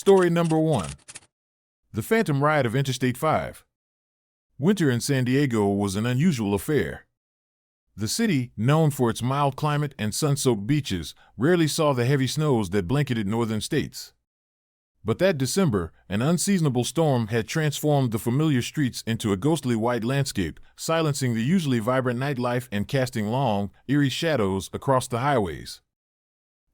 Story number 1. The Phantom Ride of Interstate 5. Winter in San Diego was an unusual affair. The city, known for its mild climate and sun-soaked beaches, rarely saw the heavy snows that blanketed northern states. But that December, an unseasonable storm had transformed the familiar streets into a ghostly white landscape, silencing the usually vibrant nightlife and casting long, eerie shadows across the highways.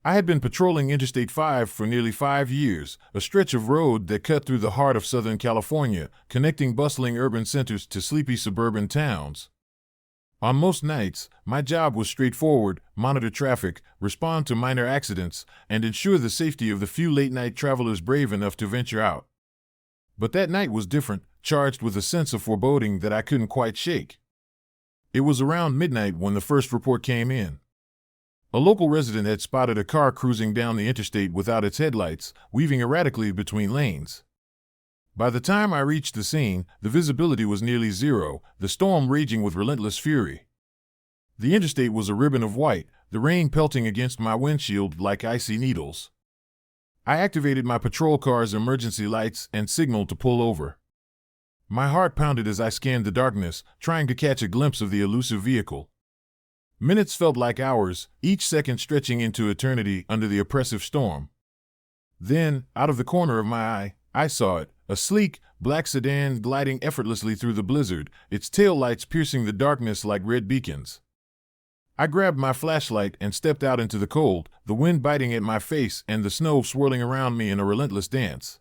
I had been patrolling Interstate 5 for nearly 5 years, a stretch of road that cut through the heart of Southern California, connecting bustling urban centers to sleepy suburban towns. On most nights, my job was straightforward: monitor traffic, respond to minor accidents, and ensure the safety of the few late-night travelers brave enough to venture out. But that night was different, charged with a sense of foreboding that I couldn't quite shake. It was around midnight when the first report came in. A local resident had spotted a car cruising down the interstate without its headlights, weaving erratically between lanes. By the time I reached the scene, the visibility was nearly zero, the storm raging with relentless fury. The interstate was a ribbon of white, the rain pelting against my windshield like icy needles. I activated my patrol car's emergency lights and signaled to pull over. My heart pounded as I scanned the darkness, trying to catch a glimpse of the elusive vehicle. Minutes felt like hours, each second stretching into eternity under the oppressive storm. Then, out of the corner of my eye, I saw it, a sleek, black sedan gliding effortlessly through the blizzard, its taillights piercing the darkness like red beacons. I grabbed my flashlight and stepped out into the cold, the wind biting at my face and the snow swirling around me in a relentless dance.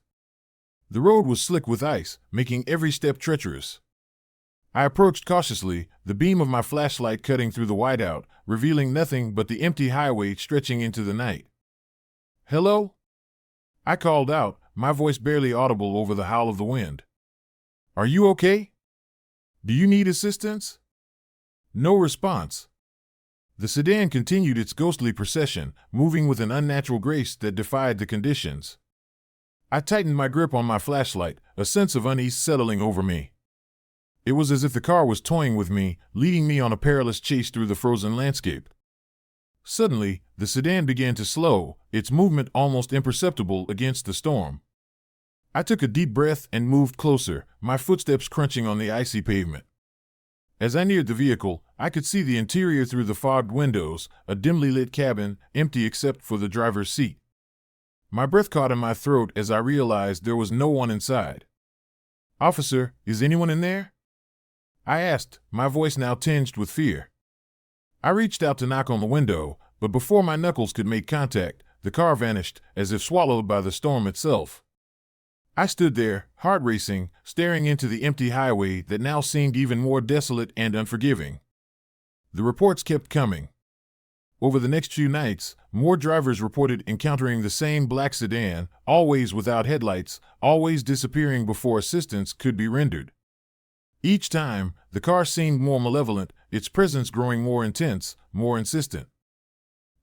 The road was slick with ice, making every step treacherous. I approached cautiously, the beam of my flashlight cutting through the whiteout, revealing nothing but the empty highway stretching into the night. "Hello?" I called out, my voice barely audible over the howl of the wind. "Are you okay? Do you need assistance?" No response. The sedan continued its ghostly procession, moving with an unnatural grace that defied the conditions. I tightened my grip on my flashlight, a sense of unease settling over me. It was as if the car was toying with me, leading me on a perilous chase through the frozen landscape. Suddenly, the sedan began to slow, its movement almost imperceptible against the storm. I took a deep breath and moved closer, my footsteps crunching on the icy pavement. As I neared the vehicle, I could see the interior through the fogged windows, a dimly lit cabin, empty except for the driver's seat. My breath caught in my throat as I realized there was no one inside. "Officer, is anyone in there?" I asked, my voice now tinged with fear. I reached out to knock on the window, but before my knuckles could make contact, the car vanished, as if swallowed by the storm itself. I stood there, heart racing, staring into the empty highway that now seemed even more desolate and unforgiving. The reports kept coming. Over the next few nights, more drivers reported encountering the same black sedan, always without headlights, always disappearing before assistance could be rendered. Each time, the car seemed more malevolent, its presence growing more intense, more insistent.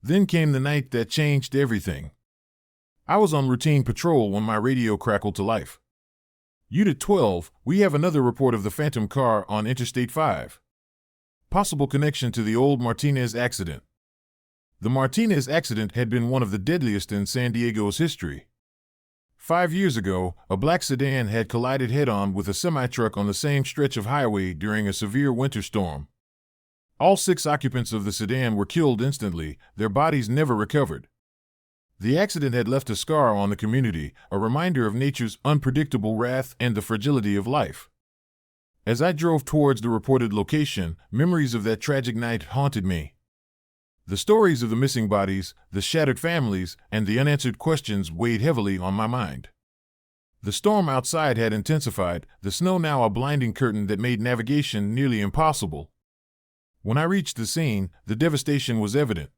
Then came the night that changed everything. I was on routine patrol when my radio crackled to life. "Unit 12, we have another report of the phantom car on Interstate 5. Possible connection to the old Martinez accident." The Martinez accident had been one of the deadliest in San Diego's history. 5 years ago, a black sedan had collided head-on with a semi-truck on the same stretch of highway during a severe winter storm. All 6 occupants of the sedan were killed instantly, their bodies never recovered. The accident had left a scar on the community, a reminder of nature's unpredictable wrath and the fragility of life. As I drove towards the reported location, memories of that tragic night haunted me. The stories of the missing bodies, the shattered families, and the unanswered questions weighed heavily on my mind. The storm outside had intensified, the snow now a blinding curtain that made navigation nearly impossible. When I reached the scene, the devastation was evident.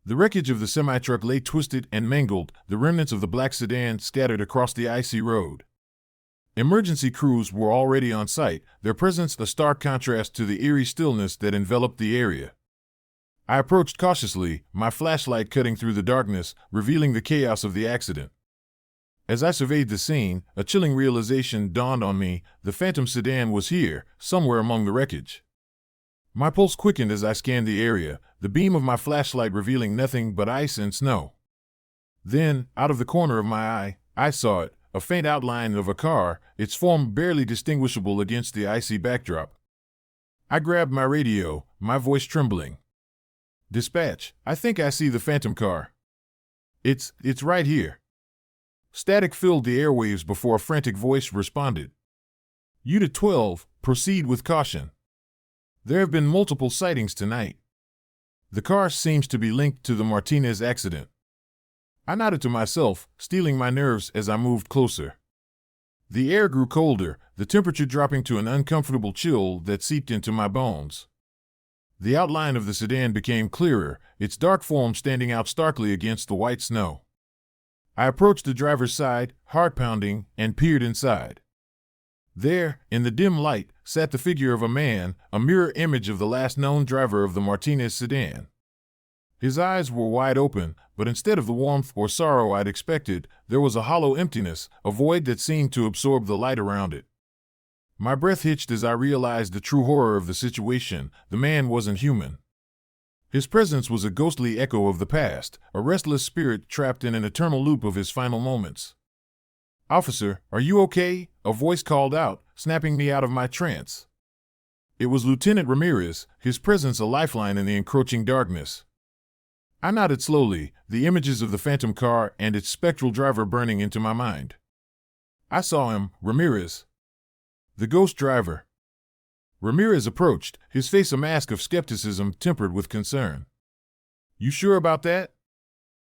The wreckage of the semi-truck lay twisted and mangled, the remnants of the black sedan scattered across the icy road. Emergency crews were already on site, their presence a stark contrast to the eerie stillness that enveloped the area. I approached cautiously, my flashlight cutting through the darkness, revealing the chaos of the accident. As I surveyed the scene, a chilling realization dawned on me: the phantom sedan was here, somewhere among the wreckage. My pulse quickened as I scanned the area, the beam of my flashlight revealing nothing but ice and snow. Then, out of the corner of my eye, I saw it, a faint outline of a car, its form barely distinguishable against the icy backdrop. I grabbed my radio, my voice trembling. "Dispatch, I think I see the phantom car. It's right here." Static filled the airwaves before a frantic voice responded. "Unit 12, proceed with caution. There have been multiple sightings tonight. The car seems to be linked to the Martinez accident." I nodded to myself, steeling my nerves as I moved closer. The air grew colder, the temperature dropping to an uncomfortable chill that seeped into my bones. The outline of the sedan became clearer, its dark form standing out starkly against the white snow. I approached the driver's side, heart pounding, and peered inside. There, in the dim light, sat the figure of a man, a mirror image of the last known driver of the Martinez sedan. His eyes were wide open, but instead of the warmth or sorrow I'd expected, there was a hollow emptiness, a void that seemed to absorb the light around it. My breath hitched as I realized the true horror of the situation. The man wasn't human. His presence was a ghostly echo of the past, a restless spirit trapped in an eternal loop of his final moments. "Officer, are you okay?" a voice called out, snapping me out of my trance. It was Lieutenant Ramirez, his presence a lifeline in the encroaching darkness. I nodded slowly, the images of the phantom car and its spectral driver burning into my mind. "I saw him, Ramirez. The ghost driver." Ramirez approached, his face a mask of skepticism tempered with concern. "You sure about that?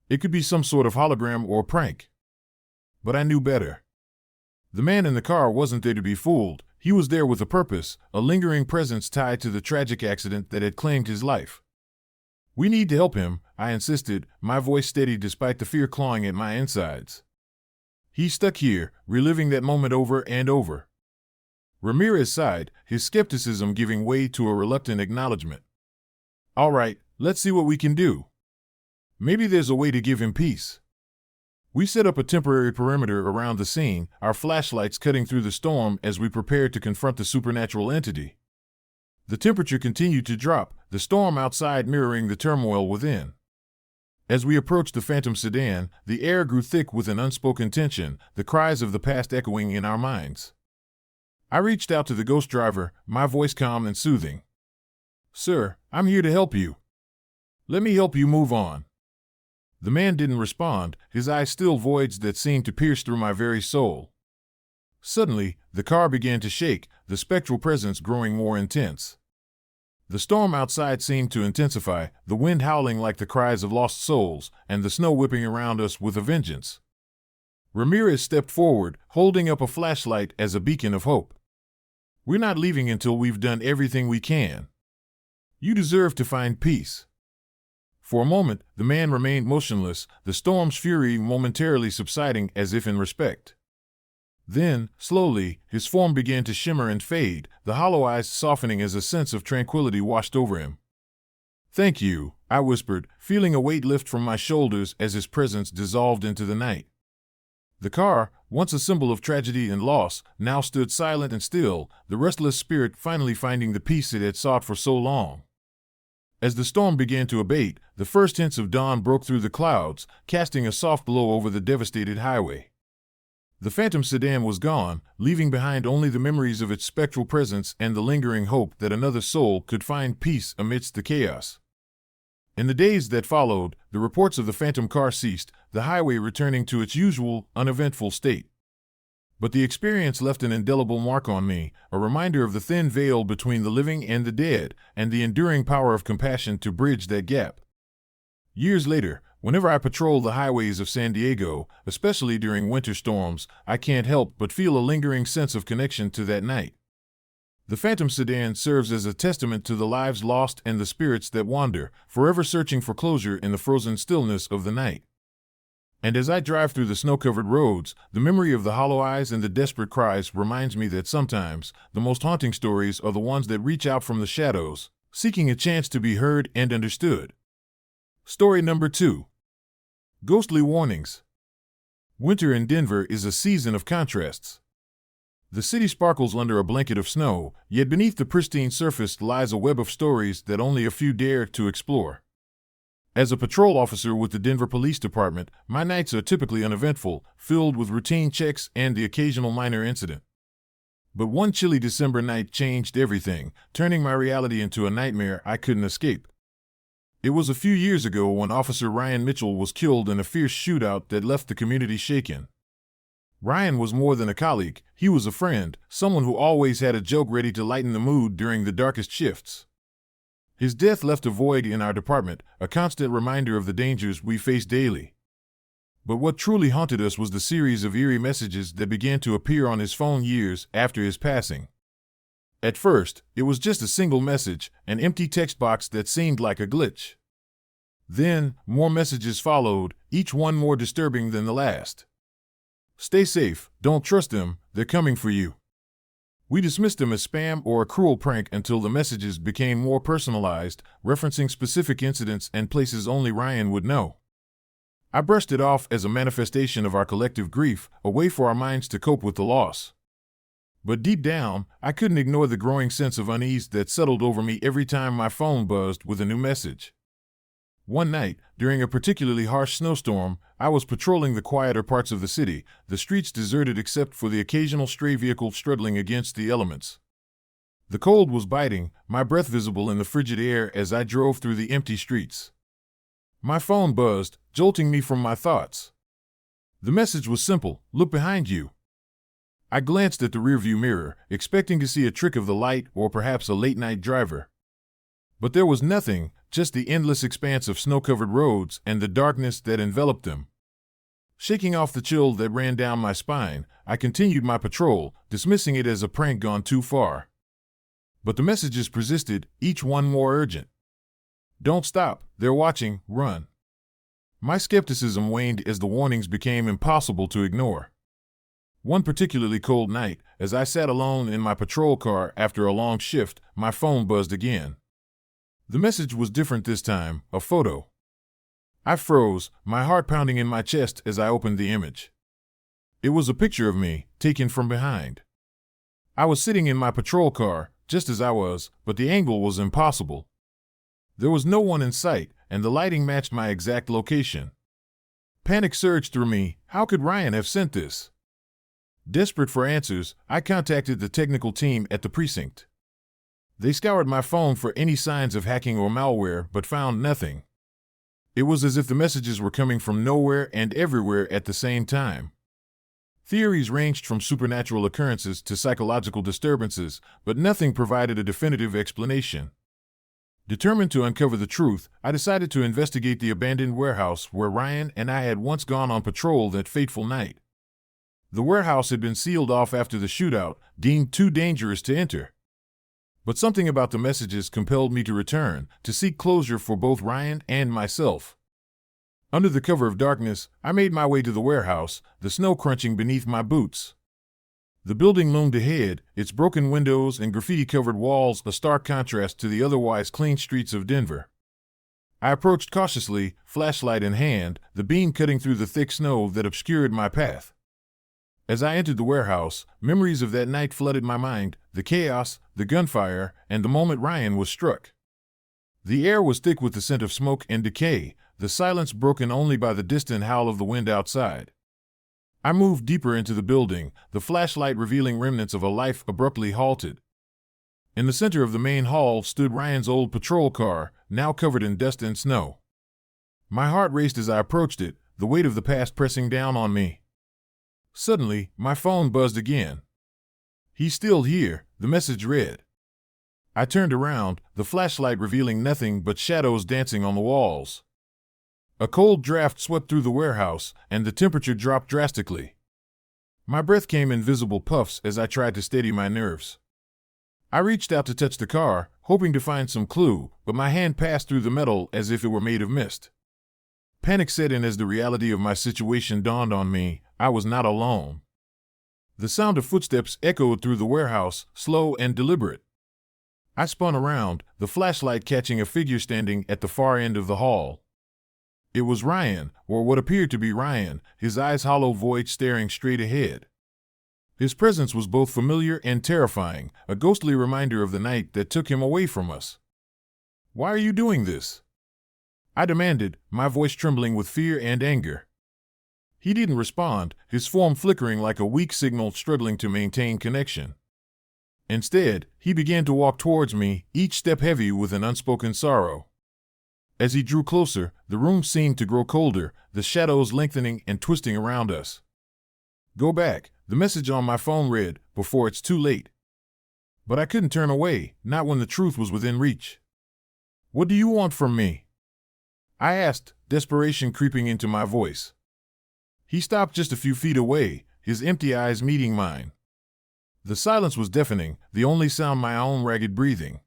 It could be some sort of hologram or prank." But I knew better. The man in the car wasn't there to be fooled. He was there with a purpose, a lingering presence tied to the tragic accident that had claimed his life. "We need to help him," I insisted, my voice steady despite the fear clawing at my insides. "He's stuck here, reliving that moment over and over." Ramirez sighed, his skepticism giving way to a reluctant acknowledgement. "All right, let's see what we can do. Maybe there's a way to give him peace." We set up a temporary perimeter around the scene, our flashlights cutting through the storm as we prepared to confront the supernatural entity. The temperature continued to drop, the storm outside mirroring the turmoil within. As we approached the phantom sedan, the air grew thick with an unspoken tension, the cries of the past echoing in our minds. I reached out to the ghost driver, my voice calm and soothing. "Sir, I'm here to help you. Let me help you move on." The man didn't respond, his eyes still voids that seemed to pierce through my very soul. Suddenly, the car began to shake, the spectral presence growing more intense. The storm outside seemed to intensify, the wind howling like the cries of lost souls, and the snow whipping around us with a vengeance. Ramirez stepped forward, holding up a flashlight as a beacon of hope. "We're not leaving until we've done everything we can. You deserve to find peace." For a moment, the man remained motionless, the storm's fury momentarily subsiding as if in respect. Then, slowly, his form began to shimmer and fade, the hollow eyes softening as a sense of tranquility washed over him. "Thank you," I whispered, feeling a weight lift from my shoulders as his presence dissolved into the night. The car, once a symbol of tragedy and loss, now stood silent and still, the restless spirit finally finding the peace it had sought for so long. As the storm began to abate, the first hints of dawn broke through the clouds, casting a soft glow over the devastated highway. The phantom sedan was gone, leaving behind only the memories of its spectral presence and the lingering hope that another soul could find peace amidst the chaos. In the days that followed, the reports of the phantom car ceased, the highway returning to its usual, uneventful state. But the experience left an indelible mark on me, a reminder of the thin veil between the living and the dead, and the enduring power of compassion to bridge that gap. Years later, whenever I patrol the highways of San Diego, especially during winter storms, I can't help but feel a lingering sense of connection to that night. The phantom sedan serves as a testament to the lives lost and the spirits that wander, forever searching for closure in the frozen stillness of the night. And as I drive through the snow-covered roads, the memory of the hollow eyes and the desperate cries reminds me that sometimes, the most haunting stories are the ones that reach out from the shadows, seeking a chance to be heard and understood. Story number 2. Ghostly warnings. Winter in Denver is a season of contrasts. The city sparkles under a blanket of snow, yet beneath the pristine surface lies a web of stories that only a few dare to explore. As a patrol officer with the Denver Police Department, my nights are typically uneventful, filled with routine checks and the occasional minor incident. But one chilly December night changed everything, turning my reality into a nightmare I couldn't escape. It was a few years ago when Officer Ryan Mitchell was killed in a fierce shootout that left the community shaken. Ryan was more than a colleague, he was a friend, someone who always had a joke ready to lighten the mood during the darkest shifts. His death left a void in our department, a constant reminder of the dangers we face daily. But what truly haunted us was the series of eerie messages that began to appear on his phone years after his passing. At first, it was just a single message, an empty text box that seemed like a glitch. Then, more messages followed, each one more disturbing than the last. Stay safe, don't trust them, they're coming for you. We dismissed them as spam or a cruel prank until the messages became more personalized, referencing specific incidents and places only Ryan would know. I brushed it off as a manifestation of our collective grief, a way for our minds to cope with the loss. But deep down, I couldn't ignore the growing sense of unease that settled over me every time my phone buzzed with a new message. One night, during a particularly harsh snowstorm, I was patrolling the quieter parts of the city, the streets deserted except for the occasional stray vehicle struggling against the elements. The cold was biting, my breath visible in the frigid air as I drove through the empty streets. My phone buzzed, jolting me from my thoughts. The message was simple: look behind you. I glanced at the rearview mirror, expecting to see a trick of the light or perhaps a late-night driver. But there was nothing, just the endless expanse of snow-covered roads and the darkness that enveloped them. Shaking off the chill that ran down my spine, I continued my patrol, dismissing it as a prank gone too far. But the messages persisted, each one more urgent. Don't stop, they're watching, run. My skepticism waned as the warnings became impossible to ignore. One particularly cold night, as I sat alone in my patrol car after a long shift, my phone buzzed again. The message was different this time, a photo. I froze, my heart pounding in my chest as I opened the image. It was a picture of me, taken from behind. I was sitting in my patrol car, just as I was, but the angle was impossible. There was no one in sight, and the lighting matched my exact location. Panic surged through me. How could Ryan have sent this? Desperate for answers, I contacted the technical team at the precinct. They scoured my phone for any signs of hacking or malware, but found nothing. It was as if the messages were coming from nowhere and everywhere at the same time. Theories ranged from supernatural occurrences to psychological disturbances, but nothing provided a definitive explanation. Determined to uncover the truth, I decided to investigate the abandoned warehouse where Ryan and I had once gone on patrol that fateful night. The warehouse had been sealed off after the shootout, deemed too dangerous to enter. But something about the messages compelled me to return, to seek closure for both Ryan and myself. Under the cover of darkness, I made my way to the warehouse, the snow crunching beneath my boots. The building loomed ahead, its broken windows and graffiti-covered walls a stark contrast to the otherwise clean streets of Denver. I approached cautiously, flashlight in hand, the beam cutting through the thick snow that obscured my path. As I entered the warehouse, memories of that night flooded my mind, the chaos, the gunfire, and the moment Ryan was struck. The air was thick with the scent of smoke and decay, the silence broken only by the distant howl of the wind outside. I moved deeper into the building, the flashlight revealing remnants of a life abruptly halted. In the center of the main hall stood Ryan's old patrol car, now covered in dust and snow. My heart raced as I approached it, the weight of the past pressing down on me. Suddenly, my phone buzzed again. "He's still here," the message read. I turned around, the flashlight revealing nothing but shadows dancing on the walls. A cold draft swept through the warehouse, and the temperature dropped drastically. My breath came in visible puffs as I tried to steady my nerves. I reached out to touch the car, hoping to find some clue, but my hand passed through the metal as if it were made of mist. Panic set in as the reality of my situation dawned on me. I was not alone. The sound of footsteps echoed through the warehouse, slow and deliberate. I spun around, the flashlight catching a figure standing at the far end of the hall. It was Ryan, or what appeared to be Ryan, his eyes hollow void staring straight ahead. His presence was both familiar and terrifying, a ghostly reminder of the night that took him away from us. "Why are you doing this?" I demanded, my voice trembling with fear and anger. He didn't respond, his form flickering like a weak signal struggling to maintain connection. Instead, he began to walk towards me, each step heavy with an unspoken sorrow. As he drew closer, the room seemed to grow colder, the shadows lengthening and twisting around us. "Go back," the message on my phone read, "before it's too late." But I couldn't turn away, not when the truth was within reach. "What do you want from me?" I asked, desperation creeping into my voice. He stopped just a few feet away, his empty eyes meeting mine. The silence was deafening, the only sound my own ragged breathing.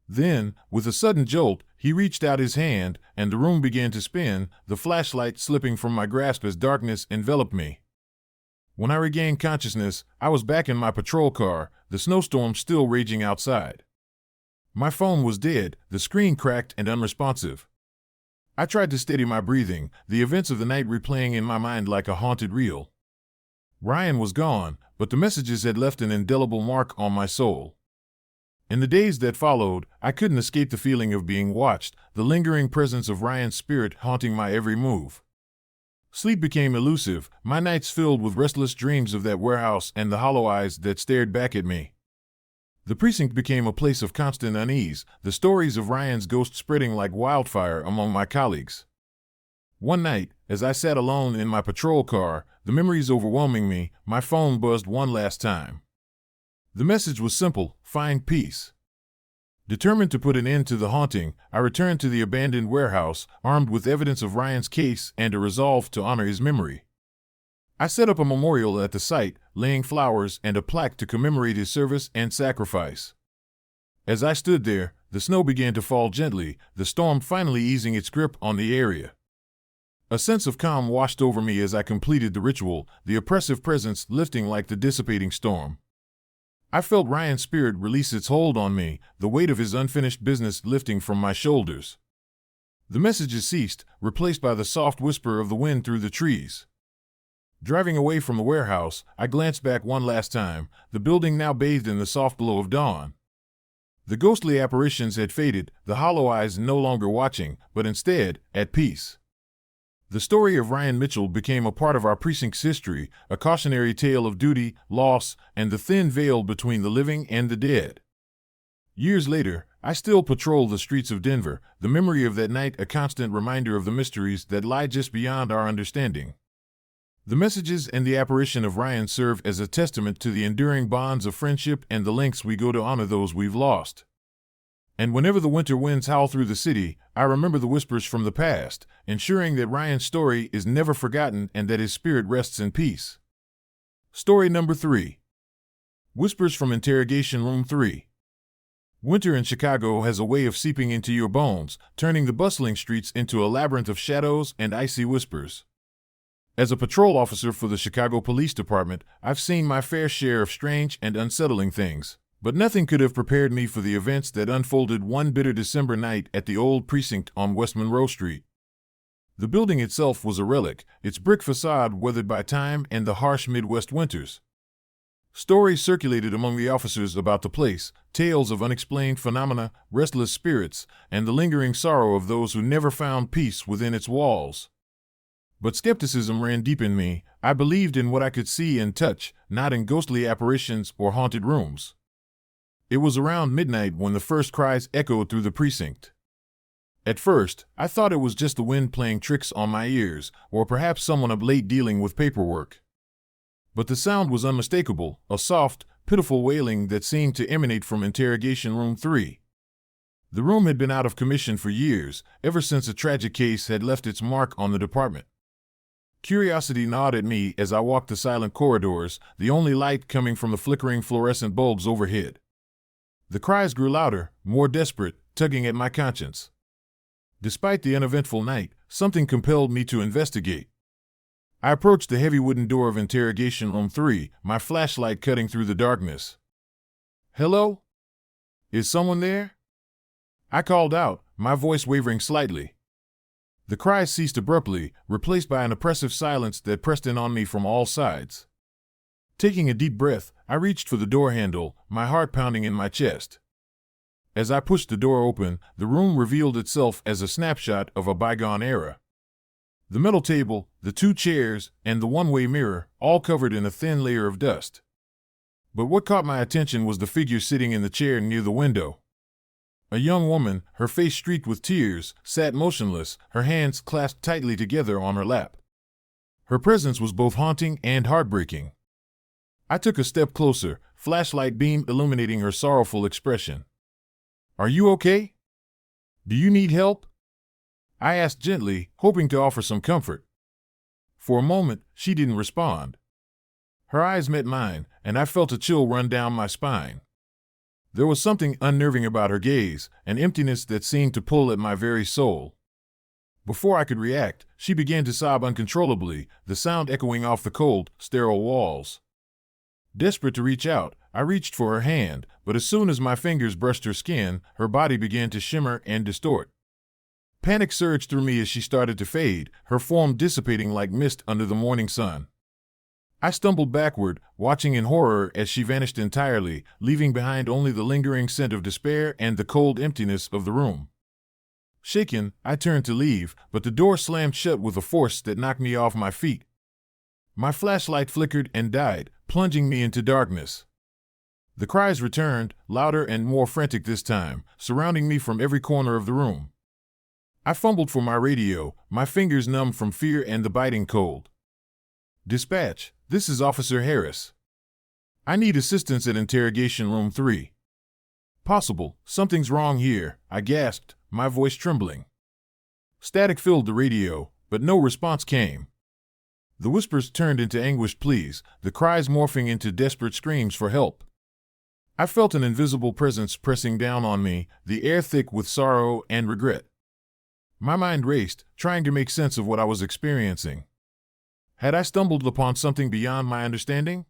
Then, with a sudden jolt, he reached out his hand, and the room began to spin, the flashlight slipping from my grasp as darkness enveloped me. When I regained consciousness, I was back in my patrol car, the snowstorm still raging outside. My phone was dead, the screen cracked and unresponsive. I tried to steady my breathing, the events of the night replaying in my mind like a haunted reel. Ryan was gone, but the messages had left an indelible mark on my soul. In the days that followed, I couldn't escape the feeling of being watched, the lingering presence of Ryan's spirit haunting my every move. Sleep became elusive, my nights filled with restless dreams of that warehouse and the hollow eyes that stared back at me. The precinct became a place of constant unease, the stories of Ryan's ghost spreading like wildfire among my colleagues. One night, as I sat alone in my patrol car, the memories overwhelming me, my phone buzzed one last time. The message was simple: find peace. Determined to put an end to the haunting, I returned to the abandoned warehouse, armed with evidence of Ryan's case and a resolve to honor his memory. I set up a memorial at the site, laying flowers and a plaque to commemorate his service and sacrifice. As I stood there, the snow began to fall gently, the storm finally easing its grip on the area. A sense of calm washed over me as I completed the ritual, the oppressive presence lifting like the dissipating storm. I felt Ryan's spirit release its hold on me, the weight of his unfinished business lifting from my shoulders. The messages ceased, replaced by the soft whisper of the wind through the trees. Driving away from the warehouse, I glanced back one last time, the building now bathed in the soft glow of dawn. The ghostly apparitions had faded, the hollow eyes no longer watching, but instead, at peace. The story of Ryan Mitchell became a part of our precinct's history, a cautionary tale of duty, loss, and the thin veil between the living and the dead. Years later, I still patrol the streets of Denver, the memory of that night a constant reminder of the mysteries that lie just beyond our understanding. The messages and the apparition of Ryan serve as a testament to the enduring bonds of friendship and the lengths we go to honor those we've lost. And whenever the winter winds howl through the city, I remember the whispers from the past, ensuring that Ryan's story is never forgotten and that his spirit rests in peace. Story number 3. Whispers from Interrogation Room 3. Winter in Chicago has a way of seeping into your bones, turning the bustling streets into a labyrinth of shadows and icy whispers. As a patrol officer for the Chicago Police Department, I've seen my fair share of strange and unsettling things. But nothing could have prepared me for the events that unfolded one bitter December night at the old precinct on West Monroe Street. The building itself was a relic, its brick facade weathered by time and the harsh Midwest winters. Stories circulated among the officers about the place, tales of unexplained phenomena, restless spirits, and the lingering sorrow of those who never found peace within its walls. But skepticism ran deep in me. I believed in what I could see and touch, not in ghostly apparitions or haunted rooms. It was around midnight when the first cries echoed through the precinct. At first, I thought it was just the wind playing tricks on my ears, or perhaps someone up late dealing with paperwork. But the sound was unmistakable, a soft, pitiful wailing that seemed to emanate from Interrogation Room 3. The room had been out of commission for years, ever since a tragic case had left its mark on the department. Curiosity gnawed at me as I walked the silent corridors, the only light coming from the flickering fluorescent bulbs overhead. The cries grew louder, more desperate, tugging at my conscience. Despite the uneventful night, something compelled me to investigate. I approached the heavy wooden door of Interrogation Room 3, my flashlight cutting through the darkness. "Hello? Is someone there?" I called out, my voice wavering slightly. The cries ceased abruptly, replaced by an oppressive silence that pressed in on me from all sides. Taking a deep breath, I reached for the door handle, my heart pounding in my chest. As I pushed the door open, the room revealed itself as a snapshot of a bygone era. The metal table, the 2 chairs, and the one-way mirror, all covered in a thin layer of dust. But what caught my attention was the figure sitting in the chair near the window. A young woman, her face streaked with tears, sat motionless, her hands clasped tightly together on her lap. Her presence was both haunting and heartbreaking. I took a step closer, flashlight beam illuminating her sorrowful expression. "Are you okay? Do you need help?" I asked gently, hoping to offer some comfort. For a moment, she didn't respond. Her eyes met mine, and I felt a chill run down my spine. There was something unnerving about her gaze, an emptiness that seemed to pull at my very soul. Before I could react, she began to sob uncontrollably, the sound echoing off the cold, sterile walls. Desperate to reach out, I reached for her hand, but as soon as my fingers brushed her skin, her body began to shimmer and distort. Panic surged through me as she started to fade, her form dissipating like mist under the morning sun. I stumbled backward, watching in horror as she vanished entirely, leaving behind only the lingering scent of despair and the cold emptiness of the room. Shaken, I turned to leave, but the door slammed shut with a force that knocked me off my feet. My flashlight flickered and died, plunging me into darkness. The cries returned, louder and more frantic this time, surrounding me from every corner of the room. I fumbled for my radio, my fingers numb from fear and the biting cold. "Dispatch, this is Officer Harris. I need assistance at Interrogation Room 3. "Possible, something's wrong here," I gasped, my voice trembling. Static filled the radio, but no response came. The whispers turned into anguished pleas, the cries morphing into desperate screams for help. I felt an invisible presence pressing down on me, the air thick with sorrow and regret. My mind raced, trying to make sense of what I was experiencing. Had I stumbled upon something beyond my understanding?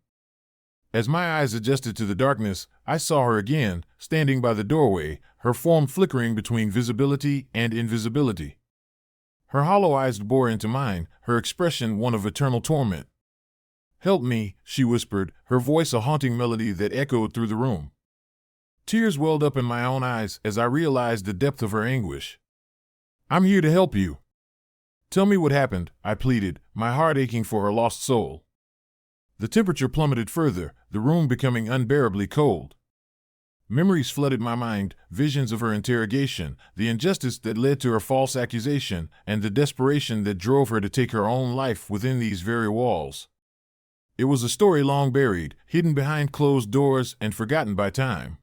As my eyes adjusted to the darkness, I saw her again, standing by the doorway, her form flickering between visibility and invisibility. Her hollow eyes bore into mine, her expression one of eternal torment. "Help me," she whispered, her voice a haunting melody that echoed through the room. Tears welled up in my own eyes as I realized the depth of her anguish. "I'm here to help you. Tell me what happened," I pleaded, my heart aching for her lost soul. The temperature plummeted further, the room becoming unbearably cold. Memories flooded my mind, visions of her interrogation, the injustice that led to her false accusation, and the desperation that drove her to take her own life within these very walls. It was a story long buried, hidden behind closed doors and forgotten by time.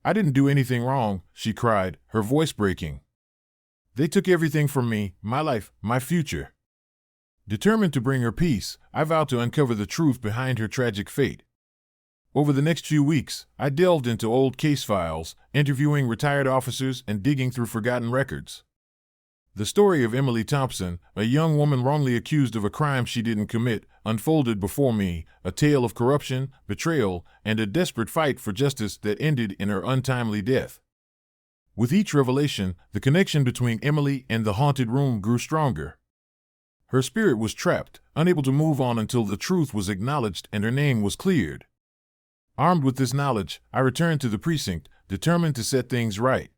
"I didn't do anything wrong," she cried, her voice breaking. "They took everything from me, my life, my future." Determined to bring her peace, I vowed to uncover the truth behind her tragic fate. Over the next few weeks, I delved into old case files, interviewing retired officers and digging through forgotten records. The story of Emily Thompson, a young woman wrongly accused of a crime she didn't commit, unfolded before me, a tale of corruption, betrayal, and a desperate fight for justice that ended in her untimely death. With each revelation, the connection between Emily and the haunted room grew stronger. Her spirit was trapped, unable to move on until the truth was acknowledged and her name was cleared. Armed with this knowledge, I returned to the precinct, determined to set things right.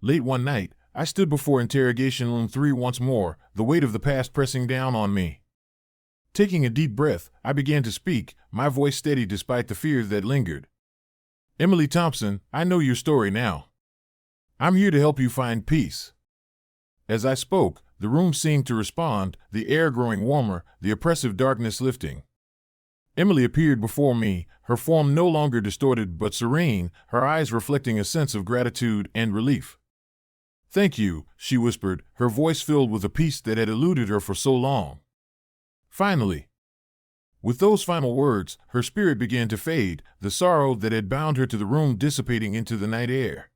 Late one night, I stood before Interrogation Room 3 once more, the weight of the past pressing down on me. Taking a deep breath, I began to speak, my voice steady despite the fear that lingered. "Emily Thompson, I know your story now. I'm here to help you find peace." As I spoke, the room seemed to respond, the air growing warmer, the oppressive darkness lifting. Emily appeared before me, her form no longer distorted but serene, her eyes reflecting a sense of gratitude and relief. "Thank you," she whispered, her voice filled with a peace that had eluded her for so long. "Finally." With those final words, her spirit began to fade, the sorrow that had bound her to the room dissipating into the night air.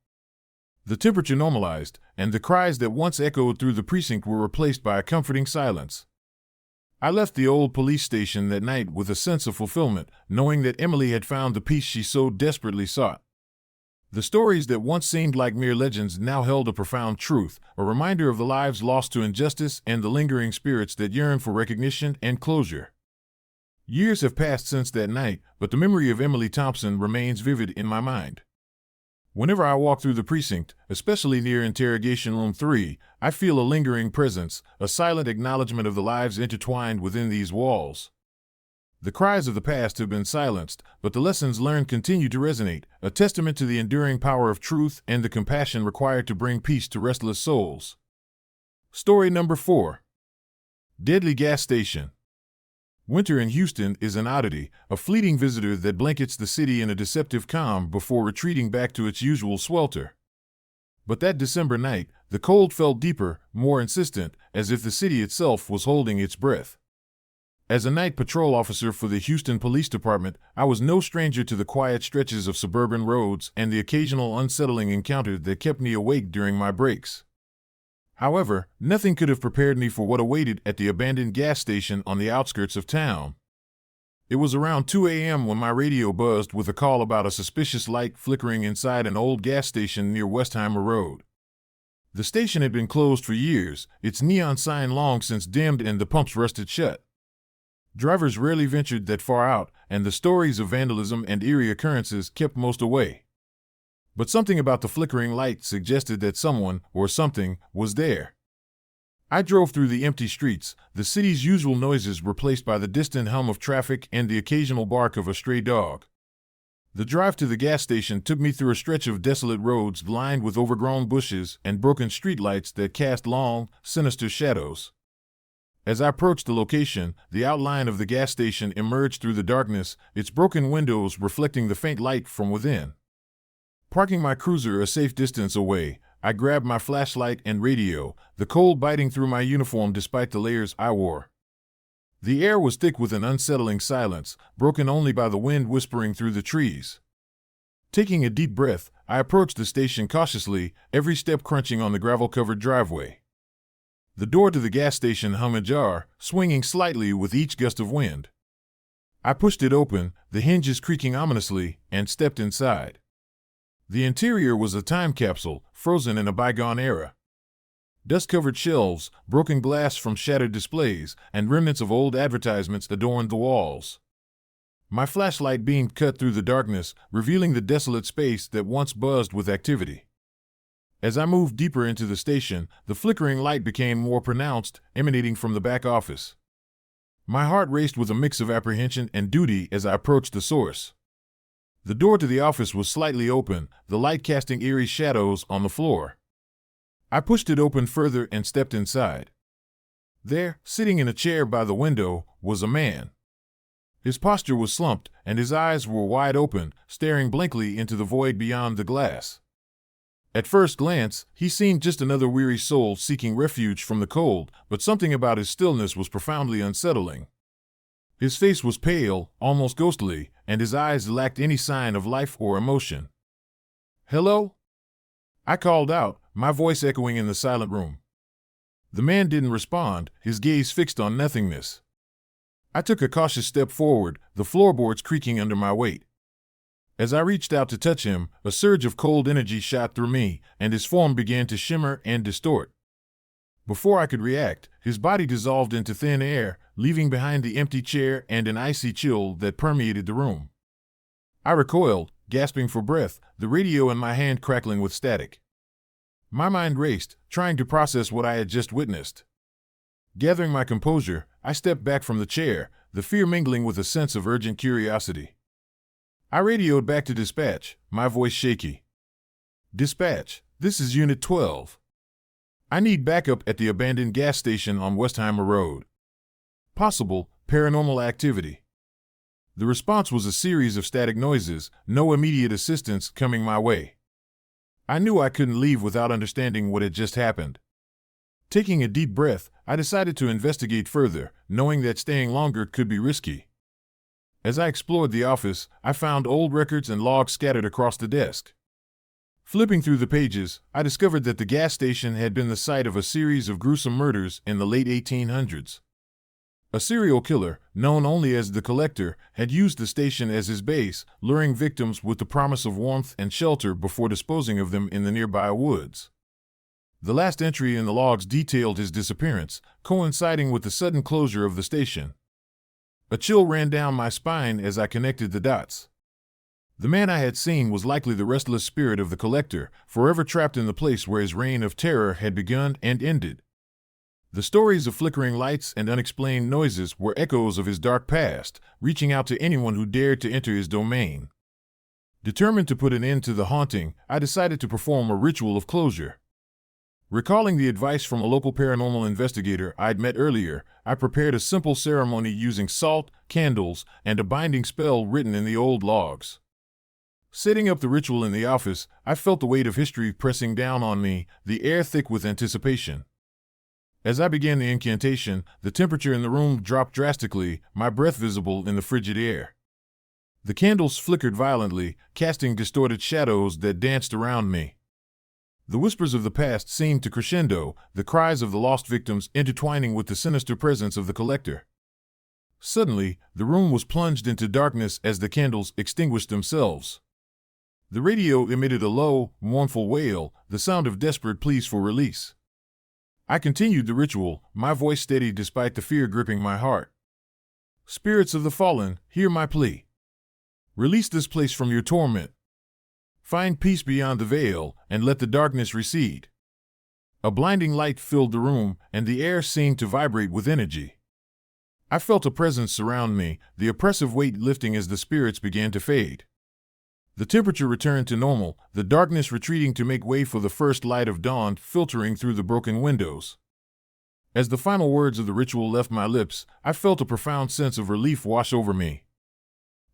The temperature normalized, and the cries that once echoed through the precinct were replaced by a comforting silence. I left the old police station that night with a sense of fulfillment, knowing that Emily had found the peace she so desperately sought. The stories that once seemed like mere legends now held a profound truth, a reminder of the lives lost to injustice and the lingering spirits that yearn for recognition and closure. Years have passed since that night, but the memory of Emily Thompson remains vivid in my mind. Whenever I walk through the precinct, especially near Interrogation Room 3, I feel a lingering presence, a silent acknowledgement of the lives intertwined within these walls. The cries of the past have been silenced, but the lessons learned continue to resonate, a testament to the enduring power of truth and the compassion required to bring peace to restless souls. Story number 4. Deadly Gas Station. Winter in Houston is an oddity, a fleeting visitor that blankets the city in a deceptive calm before retreating back to its usual swelter. But that December night, the cold felt deeper, more insistent, as if the city itself was holding its breath. As a night patrol officer for the Houston Police Department, I was no stranger to the quiet stretches of suburban roads and the occasional unsettling encounter that kept me awake during my breaks. However, nothing could have prepared me for what awaited at the abandoned gas station on the outskirts of town. It was around 2 a.m. when my radio buzzed with a call about a suspicious light flickering inside an old gas station near Westheimer Road. The station had been closed for years, its neon sign long since dimmed and the pumps rusted shut. Drivers rarely ventured that far out, and the stories of vandalism and eerie occurrences kept most away. But something about the flickering light suggested that someone, or something, was there. I drove through the empty streets, the city's usual noises replaced by the distant hum of traffic and the occasional bark of a stray dog. The drive to the gas station took me through a stretch of desolate roads lined with overgrown bushes and broken streetlights that cast long, sinister shadows. As I approached the location, the outline of the gas station emerged through the darkness, its broken windows reflecting the faint light from within. Parking my cruiser a safe distance away, I grabbed my flashlight and radio, the cold biting through my uniform despite the layers I wore. The air was thick with an unsettling silence, broken only by the wind whispering through the trees. Taking a deep breath, I approached the station cautiously, every step crunching on the gravel-covered driveway. The door to the gas station hung ajar, swinging slightly with each gust of wind. I pushed it open, the hinges creaking ominously, and stepped inside. The interior was a time capsule, frozen in a bygone era. Dust-covered shelves, broken glass from shattered displays, and remnants of old advertisements adorned the walls. My flashlight beamed cut through the darkness, revealing the desolate space that once buzzed with activity. As I moved deeper into the station, the flickering light became more pronounced, emanating from the back office. My heart raced with a mix of apprehension and duty as I approached the source. The door to the office was slightly open, the light casting eerie shadows on the floor. I pushed it open further and stepped inside. There, sitting in a chair by the window, was a man. His posture was slumped, and his eyes were wide open, staring blankly into the void beyond the glass. At first glance, he seemed just another weary soul seeking refuge from the cold, but something about his stillness was profoundly unsettling. His face was pale, almost ghostly, and his eyes lacked any sign of life or emotion. "Hello?" I called out, my voice echoing in the silent room. The man didn't respond, his gaze fixed on nothingness. I took a cautious step forward, the floorboards creaking under my weight. As I reached out to touch him, a surge of cold energy shot through me, and his form began to shimmer and distort. Before I could react, his body dissolved into thin air, leaving behind the empty chair and an icy chill that permeated the room. I recoiled, gasping for breath, the radio in my hand crackling with static. My mind raced, trying to process what I had just witnessed. Gathering my composure, I stepped back from the chair, the fear mingling with a sense of urgent curiosity. I radioed back to dispatch, my voice shaky. "Dispatch, this is Unit 12. I need backup at the abandoned gas station on Westheimer Road. Possible paranormal activity." The response was a series of static noises, no immediate assistance coming my way. I knew I couldn't leave without understanding what had just happened. Taking a deep breath, I decided to investigate further, knowing that staying longer could be risky. As I explored the office, I found old records and logs scattered across the desk. Flipping through the pages, I discovered that the gas station had been the site of a series of gruesome murders in the late 1800s. A serial killer, known only as the Collector, had used the station as his base, luring victims with the promise of warmth and shelter before disposing of them in the nearby woods. The last entry in the logs detailed his disappearance, coinciding with the sudden closure of the station. A chill ran down my spine as I connected the dots. The man I had seen was likely the restless spirit of the collector, forever trapped in the place where his reign of terror had begun and ended. The stories of flickering lights and unexplained noises were echoes of his dark past, reaching out to anyone who dared to enter his domain. Determined to put an end to the haunting, I decided to perform a ritual of closure. Recalling the advice from a local paranormal investigator I'd met earlier, I prepared a simple ceremony using salt, candles, and a binding spell written in the old logs. Setting up the ritual in the office, I felt the weight of history pressing down on me, the air thick with anticipation. As I began the incantation, the temperature in the room dropped drastically, my breath visible in the frigid air. The candles flickered violently, casting distorted shadows that danced around me. The whispers of the past seemed to crescendo, the cries of the lost victims intertwining with the sinister presence of the collector. Suddenly, the room was plunged into darkness as the candles extinguished themselves. The radio emitted a low, mournful wail, the sound of desperate pleas for release. I continued the ritual, my voice steady despite the fear gripping my heart. Spirits of the fallen, hear my plea. Release this place from your torment. Find peace beyond the veil, and let the darkness recede. A blinding light filled the room, and the air seemed to vibrate with energy. I felt a presence surround me, the oppressive weight lifting as the spirits began to fade. The temperature returned to normal, the darkness retreating to make way for the first light of dawn filtering through the broken windows. As the final words of the ritual left my lips, I felt a profound sense of relief wash over me.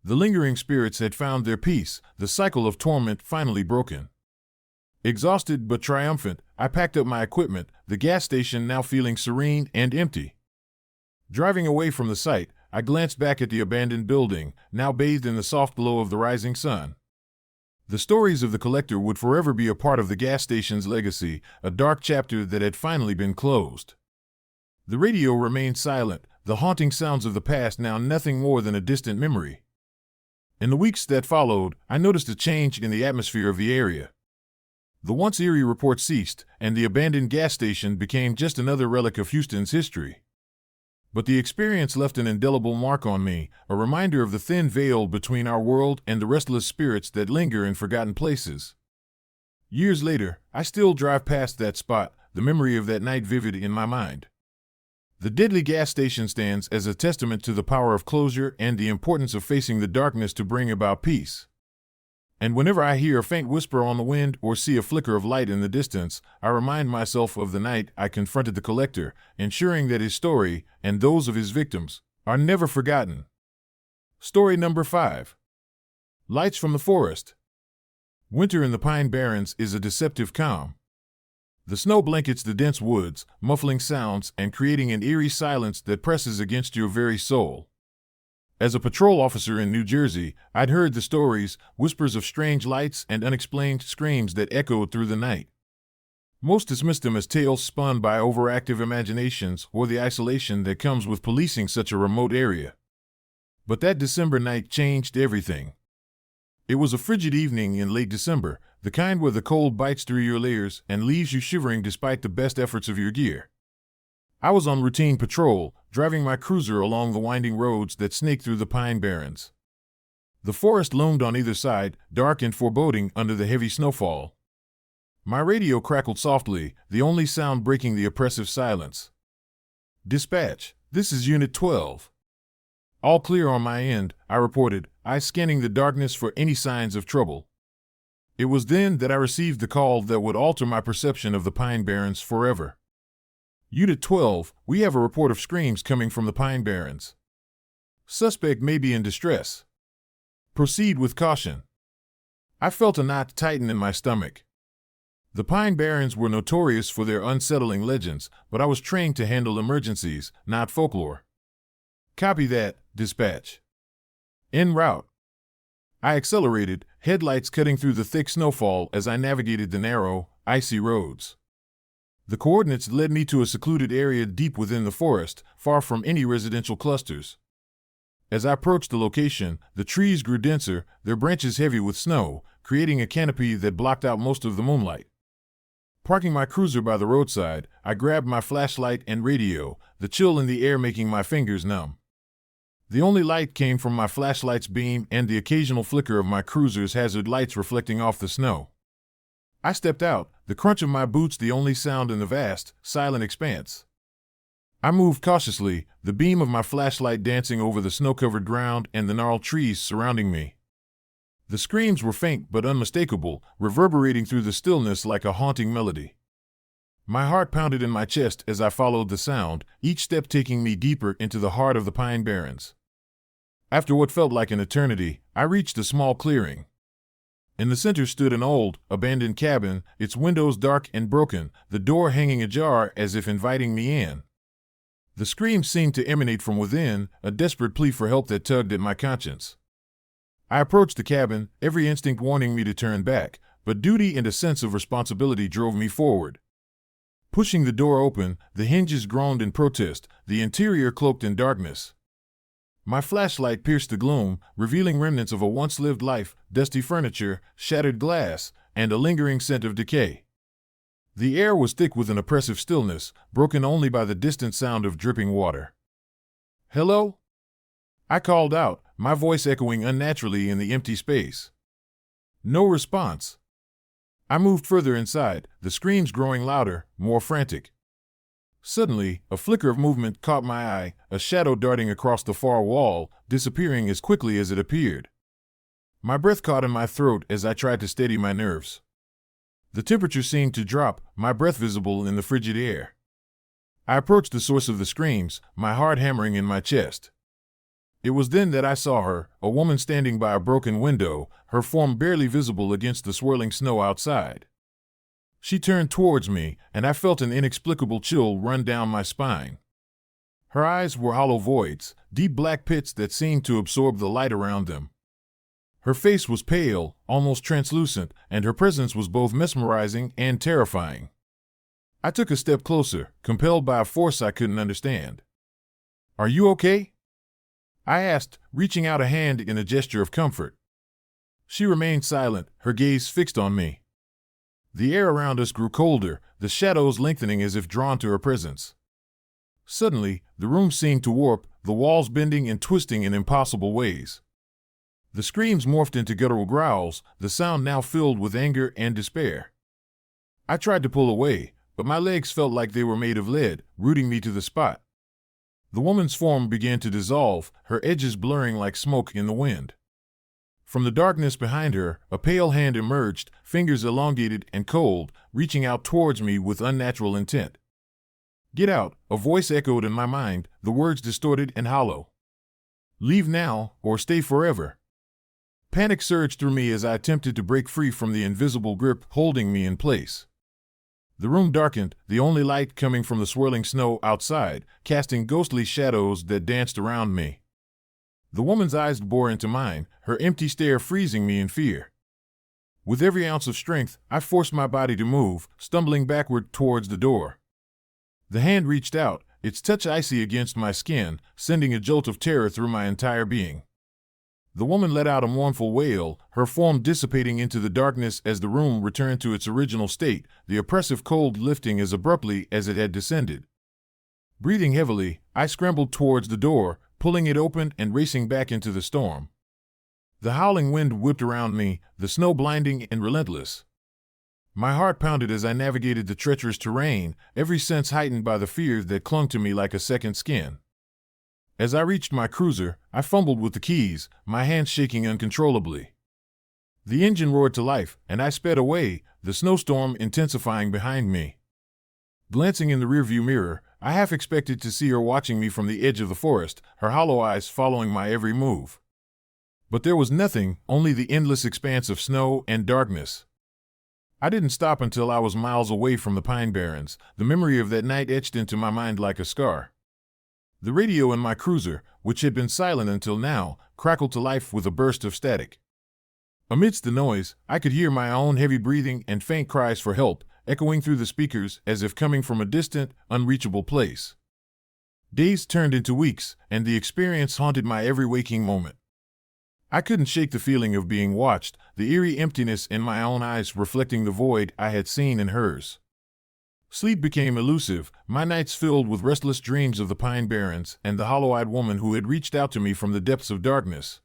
The lingering spirits had found their peace, the cycle of torment finally broken. Exhausted but triumphant, I packed up my equipment, the gas station now feeling serene and empty. Driving away from the site, I glanced back at the abandoned building, now bathed in the soft glow of the rising sun. The stories of the collector would forever be a part of the gas station's legacy, a dark chapter that had finally been closed. The radio remained silent, the haunting sounds of the past now nothing more than a distant memory. In the weeks that followed, I noticed a change in the atmosphere of the area. The once eerie report ceased, and the abandoned gas station became just another relic of Houston's history. But the experience left an indelible mark on me, a reminder of the thin veil between our world and the restless spirits that linger in forgotten places. Years later, I still drive past that spot, the memory of that night vivid in my mind. The deadly gas station stands as a testament to the power of closure and the importance of facing the darkness to bring about peace. And whenever I hear a faint whisper on the wind or see a flicker of light in the distance, I remind myself of the night I confronted the collector, ensuring that his story, and those of his victims, are never forgotten. Story number 5. Lights from the Forest. Winter in the Pine Barrens is a deceptive calm. The snow blankets the dense woods, muffling sounds and creating an eerie silence that presses against your very soul. As a patrol officer in New Jersey, I'd heard the stories, whispers of strange lights and unexplained screams that echoed through the night. Most dismissed them as tales spun by overactive imaginations or the isolation that comes with policing such a remote area. But that December night changed everything. It was a frigid evening in late December, the kind where the cold bites through your layers and leaves you shivering despite the best efforts of your gear. I was on routine patrol, driving my cruiser along the winding roads that snake through the Pine Barrens. The forest loomed on either side, dark and foreboding under the heavy snowfall. My radio crackled softly, the only sound breaking the oppressive silence. "Dispatch, this is Unit 12. All clear on my end," I reported, eyes scanning the darkness for any signs of trouble. It was then that I received the call that would alter my perception of the Pine Barrens forever. "Unit 12, we have a report of screams coming from the Pine Barrens. Suspect may be in distress. Proceed with caution." I felt a knot tighten in my stomach. The Pine Barrens were notorious for their unsettling legends, but I was trained to handle emergencies, not folklore. "Copy that, dispatch. En route." I accelerated, headlights cutting through the thick snowfall as I navigated the narrow, icy roads. The coordinates led me to a secluded area deep within the forest, far from any residential clusters. As I approached the location, the trees grew denser, their branches heavy with snow, creating a canopy that blocked out most of the moonlight. Parking my cruiser by the roadside, I grabbed my flashlight and radio, the chill in the air making my fingers numb. The only light came from my flashlight's beam and the occasional flicker of my cruiser's hazard lights reflecting off the snow. I stepped out, the crunch of my boots the only sound in the vast, silent expanse. I moved cautiously, the beam of my flashlight dancing over the snow-covered ground and the gnarled trees surrounding me. The screams were faint but unmistakable, reverberating through the stillness like a haunting melody. My heart pounded in my chest as I followed the sound, each step taking me deeper into the heart of the Pine Barrens. After what felt like an eternity, I reached a small clearing. In the center stood an old, abandoned cabin, its windows dark and broken, the door hanging ajar as if inviting me in. The screams seemed to emanate from within, a desperate plea for help that tugged at my conscience. I approached the cabin, every instinct warning me to turn back, but duty and a sense of responsibility drove me forward. Pushing the door open, the hinges groaned in protest, the interior cloaked in darkness. My flashlight pierced the gloom, revealing remnants of a once-lived life, dusty furniture, shattered glass, and a lingering scent of decay. The air was thick with an oppressive stillness, broken only by the distant sound of dripping water. "Hello?" I called out, my voice echoing unnaturally in the empty space. No response. I moved further inside, the screams growing louder, more frantic. Suddenly, a flicker of movement caught my eye, a shadow darting across the far wall, disappearing as quickly as it appeared. My breath caught in my throat as I tried to steady my nerves. The temperature seemed to drop, my breath visible in the frigid air. I approached the source of the screams, my heart hammering in my chest. It was then that I saw her, a woman standing by a broken window, her form barely visible against the swirling snow outside. She turned towards me, and I felt an inexplicable chill run down my spine. Her eyes were hollow voids, deep black pits that seemed to absorb the light around them. Her face was pale, almost translucent, and her presence was both mesmerizing and terrifying. I took a step closer, compelled by a force I couldn't understand. "Are you okay?" I asked, reaching out a hand in a gesture of comfort. She remained silent, her gaze fixed on me. The air around us grew colder, the shadows lengthening as if drawn to her presence. Suddenly, the room seemed to warp, the walls bending and twisting in impossible ways. The screams morphed into guttural growls, the sound now filled with anger and despair. I tried to pull away, but my legs felt like they were made of lead, rooting me to the spot. The woman's form began to dissolve, her edges blurring like smoke in the wind. From the darkness behind her, a pale hand emerged, fingers elongated and cold, reaching out towards me with unnatural intent. "Get out," a voice echoed in my mind, the words distorted and hollow. "Leave now, or stay forever." Panic surged through me as I attempted to break free from the invisible grip holding me in place. The room darkened, the only light coming from the swirling snow outside, casting ghostly shadows that danced around me. The woman's eyes bore into mine, her empty stare freezing me in fear. With every ounce of strength, I forced my body to move, stumbling backward towards the door. The hand reached out, its touch icy against my skin, sending a jolt of terror through my entire being. The woman let out a mournful wail, her form dissipating into the darkness as the room returned to its original state, the oppressive cold lifting as abruptly as it had descended. Breathing heavily, I scrambled towards the door, pulling it open and racing back into the storm. The howling wind whipped around me, the snow blinding and relentless. My heart pounded as I navigated the treacherous terrain, every sense heightened by the fear that clung to me like a second skin. As I reached my cruiser, I fumbled with the keys, my hands shaking uncontrollably. The engine roared to life, and I sped away, the snowstorm intensifying behind me. Glancing in the rearview mirror, I half expected to see her watching me from the edge of the forest, her hollow eyes following my every move. But there was nothing, only the endless expanse of snow and darkness. I didn't stop until I was miles away from the Pine Barrens, the memory of that night etched into my mind like a scar. The radio in my cruiser, which had been silent until now, crackled to life with a burst of static. Amidst the noise, I could hear my own heavy breathing and faint cries for help, echoing through the speakers as if coming from a distant, unreachable place. Days turned into weeks, and the experience haunted my every waking moment. I couldn't shake the feeling of being watched, the eerie emptiness in my own eyes reflecting the void I had seen in hers. Sleep became elusive, my nights filled with restless dreams of the Pine Barrens and the hollow-eyed woman who had reached out to me from the depths of darkness.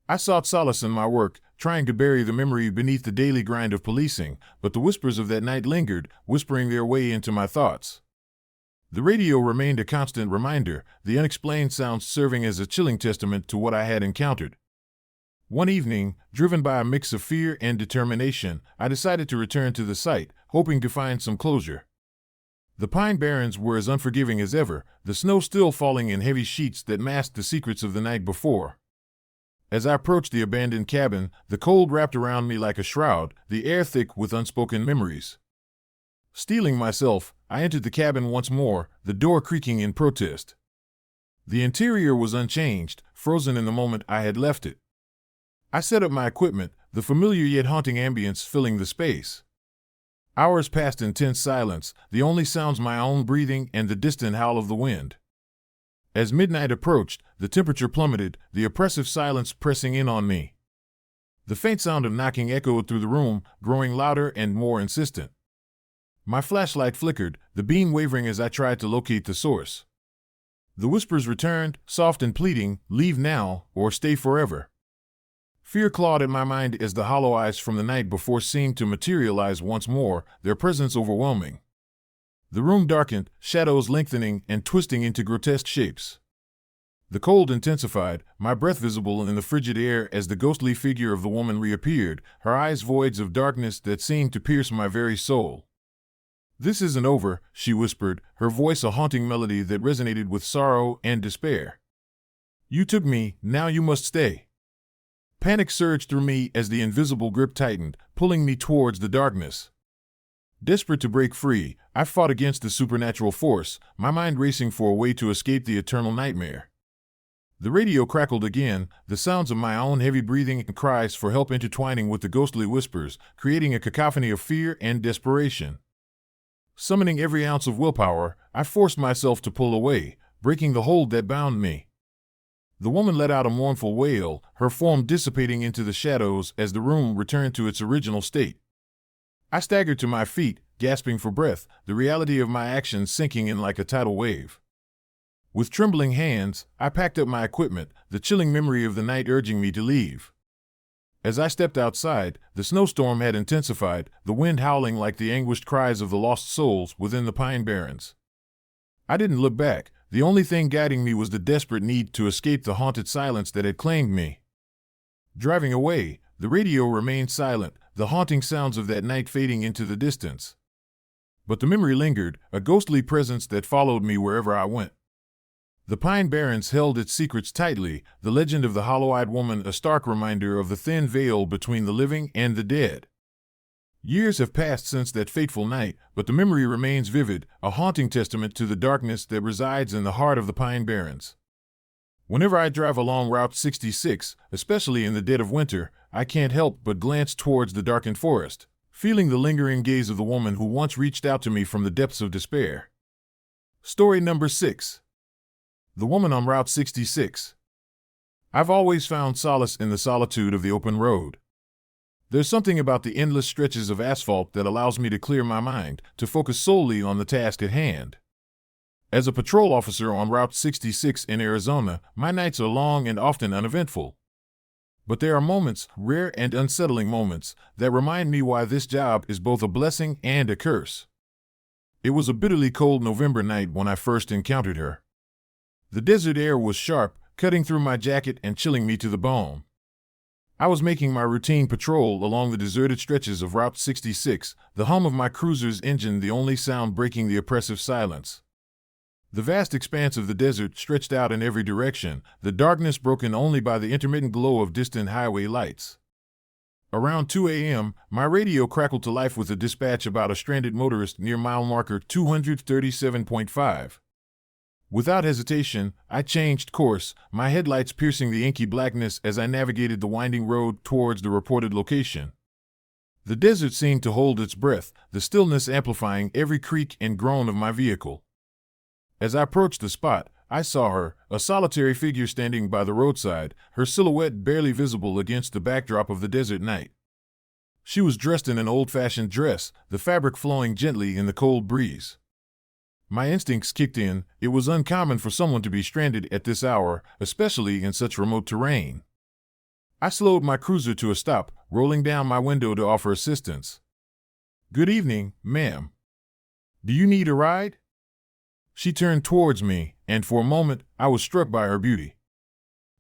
I sought solace in my work, trying to bury the memory beneath the daily grind of policing, but the whispers of that night lingered, whispering their way into my thoughts. The radio remained a constant reminder, the unexplained sounds serving as a chilling testament to what I had encountered. One evening, driven by a mix of fear and determination, I decided to return to the site, hoping to find some closure. The Pine Barrens were as unforgiving as ever, the snow still falling in heavy sheets that masked the secrets of the night before. As I approached the abandoned cabin, the cold wrapped around me like a shroud, the air thick with unspoken memories. Steeling myself, I entered the cabin once more, the door creaking in protest. The interior was unchanged, frozen in the moment I had left it. I set up my equipment, the familiar yet haunting ambience filling the space. Hours passed in tense silence, the only sounds my own breathing and the distant howl of the wind. As midnight approached, the temperature plummeted, the oppressive silence pressing in on me. The faint sound of knocking echoed through the room, growing louder and more insistent. My flashlight flickered, the beam wavering as I tried to locate the source. The whispers returned, soft and pleading, "Leave now, or stay forever." Fear clawed at my mind as the hollow eyes from the night before seemed to materialize once more, their presence overwhelming. The room darkened, shadows lengthening and twisting into grotesque shapes. The cold intensified, my breath visible in the frigid air as the ghostly figure of the woman reappeared, her eyes voids of darkness that seemed to pierce my very soul. "This isn't over," she whispered, her voice a haunting melody that resonated with sorrow and despair. "You took me, now you must stay." Panic surged through me as the invisible grip tightened, pulling me towards the darkness. Desperate to break free, I fought against the supernatural force, my mind racing for a way to escape the eternal nightmare. The radio crackled again, the sounds of my own heavy breathing and cries for help intertwining with the ghostly whispers, creating a cacophony of fear and desperation. Summoning every ounce of willpower, I forced myself to pull away, breaking the hold that bound me. The woman let out a mournful wail, her form dissipating into the shadows as the room returned to its original state. I staggered to my feet, gasping for breath, the reality of my actions sinking in like a tidal wave. With trembling hands, I packed up my equipment, the chilling memory of the night urging me to leave. As I stepped outside, the snowstorm had intensified, the wind howling like the anguished cries of the lost souls within the Pine Barrens. I didn't look back. The only thing guiding me was the desperate need to escape the haunted silence that had claimed me. Driving away, the radio remained silent, the haunting sounds of that night fading into the distance. But the memory lingered, a ghostly presence that followed me wherever I went. The Pine Barrens held its secrets tightly, the legend of the hollow-eyed woman a stark reminder of the thin veil between the living and the dead. Years have passed since that fateful night, but the memory remains vivid, a haunting testament to the darkness that resides in the heart of the Pine Barrens. Whenever I drive along Route 66, especially in the dead of winter, I can't help but glance towards the darkened forest, feeling the lingering gaze of the woman who once reached out to me from the depths of despair. Story number 6. The Woman on Route 66. I've always found solace in the solitude of the open road. There's something about the endless stretches of asphalt that allows me to clear my mind, to focus solely on the task at hand. As a patrol officer on Route 66 in Arizona, my nights are long and often uneventful. But there are moments, rare and unsettling moments, that remind me why this job is both a blessing and a curse. It was a bitterly cold November night when I first encountered her. The desert air was sharp, cutting through my jacket and chilling me to the bone. I was making my routine patrol along the deserted stretches of Route 66, the hum of my cruiser's engine the only sound breaking the oppressive silence. The vast expanse of the desert stretched out in every direction, the darkness broken only by the intermittent glow of distant highway lights. Around 2 a.m., my radio crackled to life with a dispatch about a stranded motorist near mile marker 237.5. Without hesitation, I changed course, my headlights piercing the inky blackness as I navigated the winding road towards the reported location. The desert seemed to hold its breath, the stillness amplifying every creak and groan of my vehicle. As I approached the spot, I saw her, a solitary figure standing by the roadside, her silhouette barely visible against the backdrop of the desert night. She was dressed in an old-fashioned dress, the fabric flowing gently in the cold breeze. My instincts kicked in. It was uncommon for someone to be stranded at this hour, especially in such remote terrain. I slowed my cruiser to a stop, rolling down my window to offer assistance. "Good evening, ma'am. Do you need a ride?" She turned towards me, and for a moment I was struck by her beauty.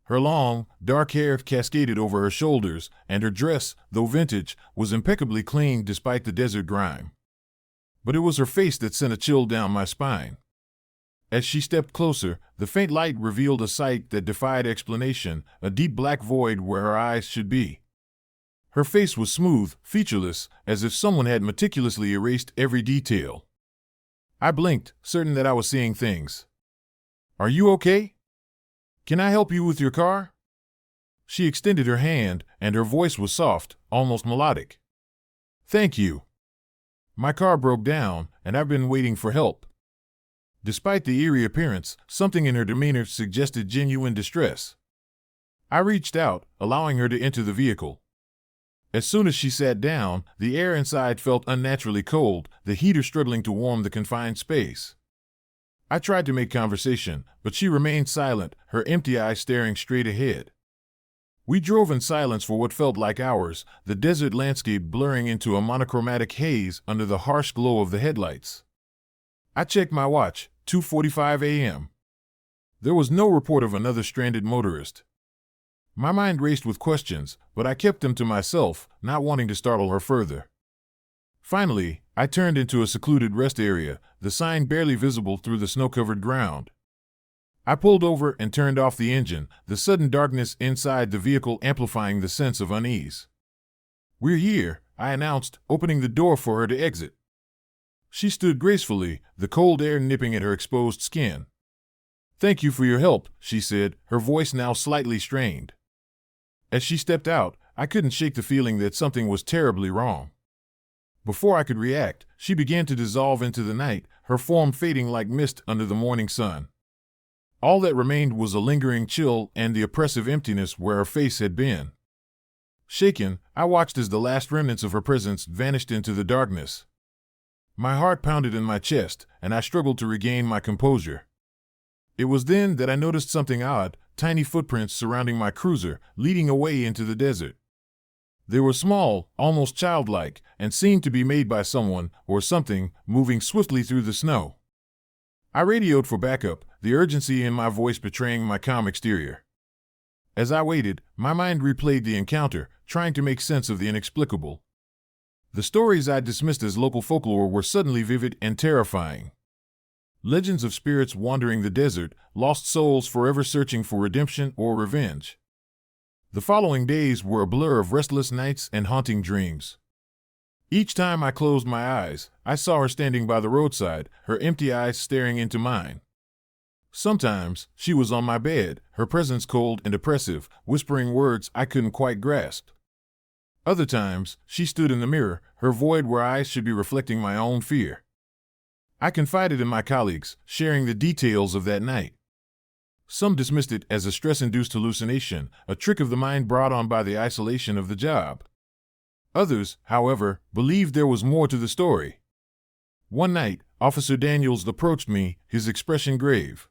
Her long, dark hair cascaded over her shoulders, and her dress, though vintage, was impeccably clean despite the desert grime. But it was her face that sent a chill down my spine. As she stepped closer, the faint light revealed a sight that defied explanation, a deep black void where her eyes should be. Her face was smooth, featureless, as if someone had meticulously erased every detail. I blinked, certain that I was seeing things. "Are you okay? Can I help you with your car?" She extended her hand, and her voice was soft, almost melodic. "Thank you. My car broke down, and I've been waiting for help." Despite the eerie appearance, something in her demeanor suggested genuine distress. I reached out, allowing her to enter the vehicle. As soon as she sat down, the air inside felt unnaturally cold, the heater struggling to warm the confined space. I tried to make conversation, but she remained silent, her empty eyes staring straight ahead. We drove in silence for what felt like hours, the desert landscape blurring into a monochromatic haze under the harsh glow of the headlights. I checked my watch, 2:45 a.m. There was no report of another stranded motorist. My mind raced with questions, but I kept them to myself, not wanting to startle her further. Finally, I turned into a secluded rest area, the sign barely visible through the snow-covered ground. I pulled over and turned off the engine, the sudden darkness inside the vehicle amplifying the sense of unease. "We're here," I announced, opening the door for her to exit. She stood gracefully, the cold air nipping at her exposed skin. "Thank you for your help," she said, her voice now slightly strained. As she stepped out, I couldn't shake the feeling that something was terribly wrong. Before I could react, she began to dissolve into the night, her form fading like mist under the morning sun. All that remained was a lingering chill and the oppressive emptiness where her face had been. Shaken, I watched as the last remnants of her presence vanished into the darkness. My heart pounded in my chest, and I struggled to regain my composure. It was then that I noticed something odd, tiny footprints surrounding my cruiser, leading away into the desert. They were small, almost childlike, and seemed to be made by someone, or something, moving swiftly through the snow. I radioed for backup, the urgency in my voice betraying my calm exterior. As I waited, my mind replayed the encounter, trying to make sense of the inexplicable. The stories I dismissed as local folklore were suddenly vivid and terrifying. Legends of spirits wandering the desert, lost souls forever searching for redemption or revenge. The following days were a blur of restless nights and haunting dreams. Each time I closed my eyes, I saw her standing by the roadside, her empty eyes staring into mine. Sometimes, she was on my bed, her presence cold and oppressive, whispering words I couldn't quite grasp. Other times, she stood in the mirror, her void where eyes should be reflecting my own fear. I confided in my colleagues, sharing the details of that night. Some dismissed it as a stress-induced hallucination, a trick of the mind brought on by the isolation of the job. Others, however, believed there was more to the story. One night, Officer Daniels approached me, his expression grave.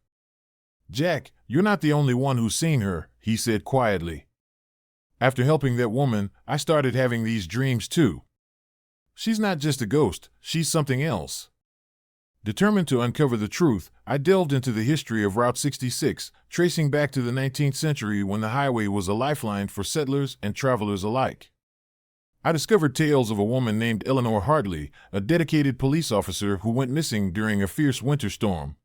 "Jack, you're not the only one who's seen her," he said quietly. "After helping that woman, I started having these dreams too. She's not just a ghost, she's something else." Determined to uncover the truth, I delved into the history of Route 66, tracing back to the 19th century when the highway was a lifeline for settlers and travelers alike. I discovered tales of a woman named Eleanor Hartley, a dedicated police officer who went missing during a fierce winter storm.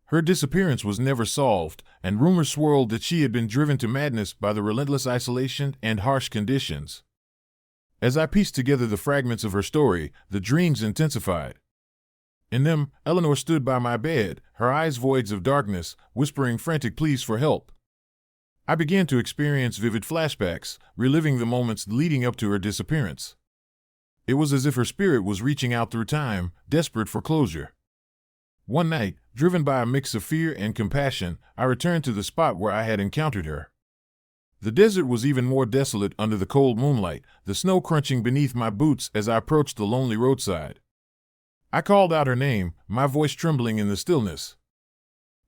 Her disappearance was never solved, and rumors swirled that she had been driven to madness by the relentless isolation and harsh conditions. As I pieced together the fragments of her story, the dreams intensified. In them, Eleanor stood by my bed, her eyes voids of darkness, whispering frantic pleas for help. I began to experience vivid flashbacks, reliving the moments leading up to her disappearance. It was as if her spirit was reaching out through time, desperate for closure. One night, driven by a mix of fear and compassion, I returned to the spot where I had encountered her. The desert was even more desolate under the cold moonlight, the snow crunching beneath my boots as I approached the lonely roadside. I called out her name, my voice trembling in the stillness.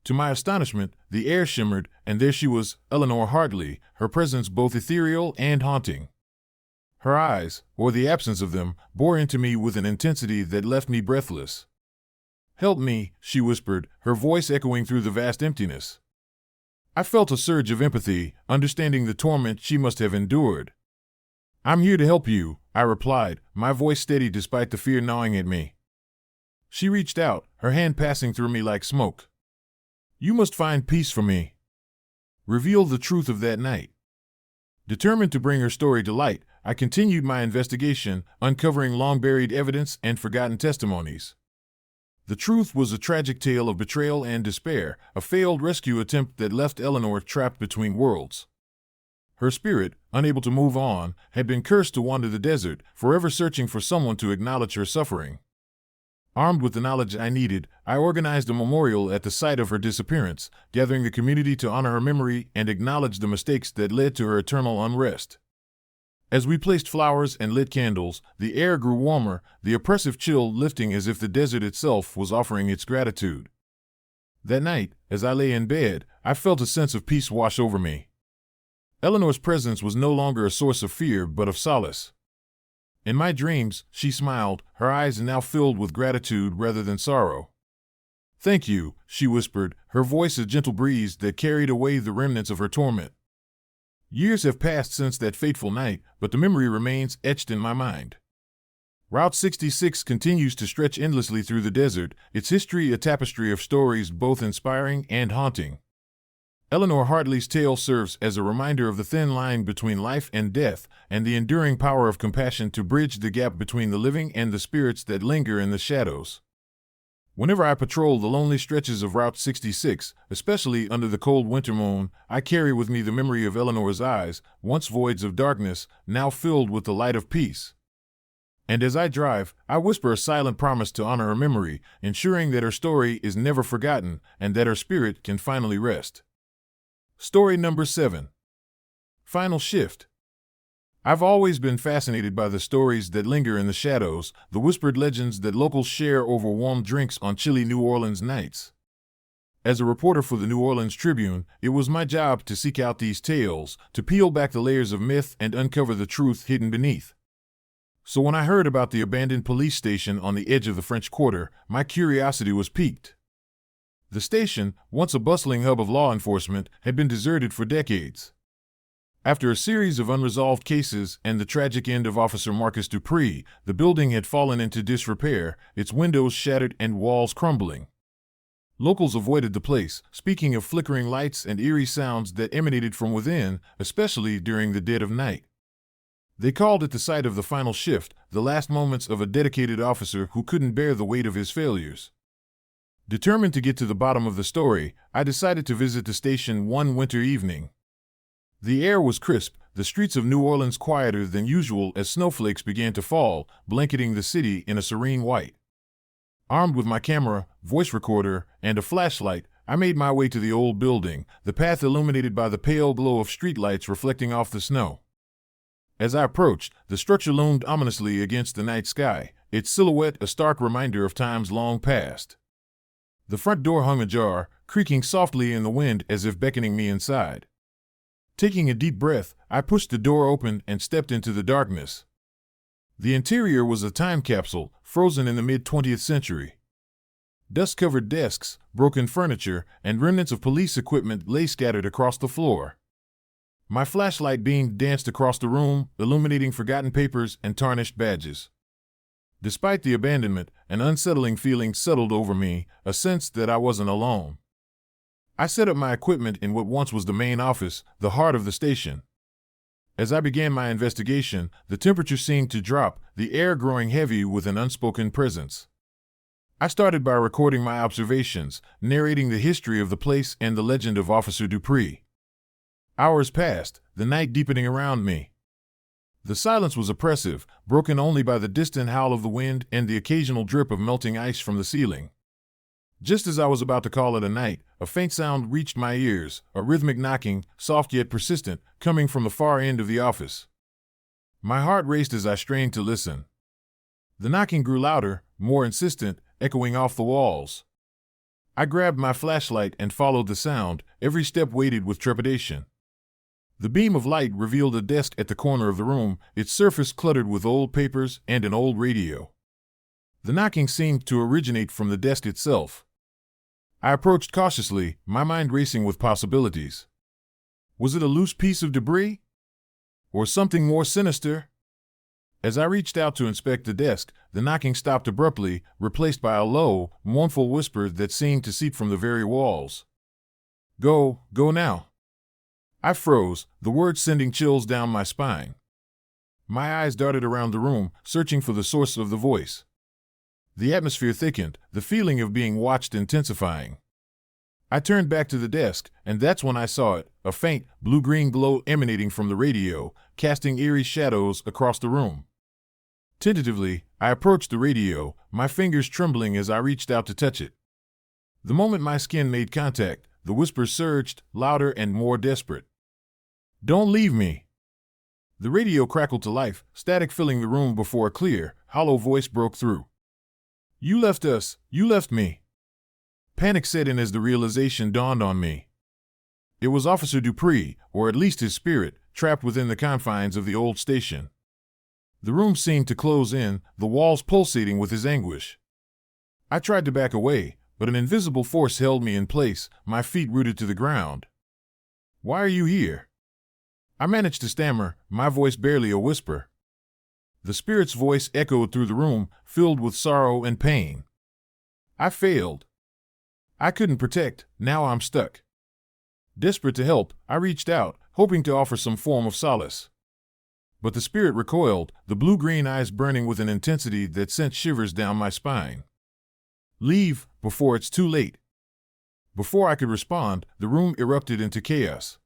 To my astonishment, the air shimmered, and there she was, Eleanor Hartley, her presence both ethereal and haunting. Her eyes, or the absence of them, bore into me with an intensity that left me breathless. "Help me," she whispered, her voice echoing through the vast emptiness. I felt a surge of empathy, understanding the torment she must have endured. "I'm here to help you," I replied, my voice steady despite the fear gnawing at me. She reached out, her hand passing through me like smoke. "You must find peace for me. Reveal the truth of that night." Determined to bring her story to light, I continued my investigation, uncovering long-buried evidence and forgotten testimonies. The truth was a tragic tale of betrayal and despair, a failed rescue attempt that left Eleanor trapped between worlds. Her spirit, unable to move on, had been cursed to wander the desert, forever searching for someone to acknowledge her suffering. Armed with the knowledge I needed, I organized a memorial at the site of her disappearance, gathering the community to honor her memory and acknowledge the mistakes that led to her eternal unrest. As we placed flowers and lit candles, the air grew warmer, the oppressive chill lifting as if the desert itself was offering its gratitude. That night, as I lay in bed, I felt a sense of peace wash over me. Eleanor's presence was no longer a source of fear but of solace. In my dreams, she smiled, her eyes now filled with gratitude rather than sorrow. "Thank you," she whispered, her voice a gentle breeze that carried away the remnants of her torment. Years have passed since that fateful night, but the memory remains etched in my mind. Route 66 continues to stretch endlessly through the desert, its history a tapestry of stories both inspiring and haunting. Eleanor Hartley's tale serves as a reminder of the thin line between life and death, and the enduring power of compassion to bridge the gap between the living and the spirits that linger in the shadows. Whenever I patrol the lonely stretches of Route 66, especially under the cold winter moon, I carry with me the memory of Eleanor's eyes, once voids of darkness, now filled with the light of peace. And as I drive, I whisper a silent promise to honor her memory, ensuring that her story is never forgotten and that her spirit can finally rest. Story number 7. Final Shift. I've always been fascinated by the stories that linger in the shadows, the whispered legends that locals share over warm drinks on chilly New Orleans nights. As a reporter for the New Orleans Tribune, it was my job to seek out these tales, to peel back the layers of myth and uncover the truth hidden beneath. So when I heard about the abandoned police station on the edge of the French Quarter, my curiosity was piqued. The station, once a bustling hub of law enforcement, had been deserted for decades. After a series of unresolved cases and the tragic end of Officer Marcus Dupree, the building had fallen into disrepair, its windows shattered and walls crumbling. Locals avoided the place, speaking of flickering lights and eerie sounds that emanated from within, especially during the dead of night. They called it the site of the final shift, the last moments of a dedicated officer who couldn't bear the weight of his failures. Determined to get to the bottom of the story, I decided to visit the station one winter evening. The air was crisp, the streets of New Orleans quieter than usual as snowflakes began to fall, blanketing the city in a serene white. Armed with my camera, voice recorder, and a flashlight, I made my way to the old building, the path illuminated by the pale glow of streetlights reflecting off the snow. As I approached, the structure loomed ominously against the night sky, its silhouette a stark reminder of times long past. The front door hung ajar, creaking softly in the wind as if beckoning me inside. Taking a deep breath, I pushed the door open and stepped into the darkness. The interior was a time capsule, frozen in the mid-20th century. Dust-covered desks, broken furniture, and remnants of police equipment lay scattered across the floor. My flashlight beam danced across the room, illuminating forgotten papers and tarnished badges. Despite the abandonment, an unsettling feeling settled over me, a sense that I wasn't alone. I set up my equipment in what once was the main office, the heart of the station. As I began my investigation, the temperature seemed to drop, the air growing heavy with an unspoken presence. I started by recording my observations, narrating the history of the place and the legend of Officer Dupree. Hours passed, the night deepening around me. The silence was oppressive, broken only by the distant howl of the wind and the occasional drip of melting ice from the ceiling. Just as I was about to call it a night, a faint sound reached my ears, a rhythmic knocking, soft yet persistent, coming from the far end of the office. My heart raced as I strained to listen. The knocking grew louder, more insistent, echoing off the walls. I grabbed my flashlight and followed the sound, every step weighted with trepidation. The beam of light revealed a desk at the corner of the room, its surface cluttered with old papers and an old radio. The knocking seemed to originate from the desk itself. I approached cautiously, my mind racing with possibilities. Was it a loose piece of debris? Or something more sinister? As I reached out to inspect the desk, the knocking stopped abruptly, replaced by a low, mournful whisper that seemed to seep from the very walls. Go now. I froze, the words sending chills down my spine. My eyes darted around the room, searching for the source of the voice. The atmosphere thickened, the feeling of being watched intensifying. I turned back to the desk, and that's when I saw it, a faint, blue-green glow emanating from the radio, casting eerie shadows across the room. Tentatively, I approached the radio, my fingers trembling as I reached out to touch it. The moment my skin made contact, the whisper surged, louder and more desperate. Don't leave me. The radio crackled to life, static filling the room before a clear, hollow voice broke through. You left us, you left me. Panic set in as the realization dawned on me. It was Officer Dupree, or at least his spirit, trapped within the confines of the old station. The room seemed to close in, the walls pulsating with his anguish. I tried to back away, but an invisible force held me in place, my feet rooted to the ground. Why are you here? I managed to stammer, my voice barely a whisper. The spirit's voice echoed through the room, filled with sorrow and pain. I failed. I couldn't protect, now I'm stuck. Desperate to help, I reached out, hoping to offer some form of solace. But the spirit recoiled, the blue-green eyes burning with an intensity that sent shivers down my spine. Leave, before it's too late. Before I could respond, the room erupted into chaos.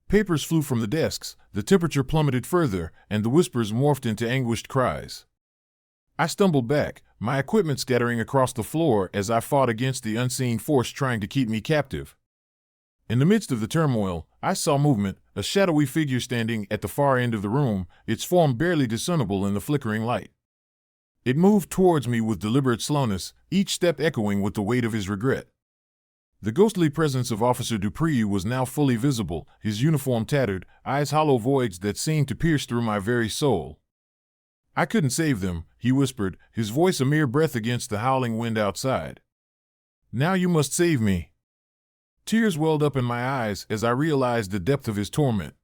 Papers flew from the desks, the temperature plummeted further, and the whispers morphed into anguished cries. I stumbled back, my equipment scattering across the floor as I fought against the unseen force trying to keep me captive. In the midst of the turmoil, I saw movement, a shadowy figure standing at the far end of the room, its form barely discernible in the flickering light. It moved towards me with deliberate slowness, each step echoing with the weight of his regret. The ghostly presence of Officer Dupree was now fully visible, his uniform tattered, eyes hollow voids that seemed to pierce through my very soul. I couldn't save them, he whispered, his voice a mere breath against the howling wind outside. Now you must save me. Tears welled up in my eyes as I realized the depth of his torment.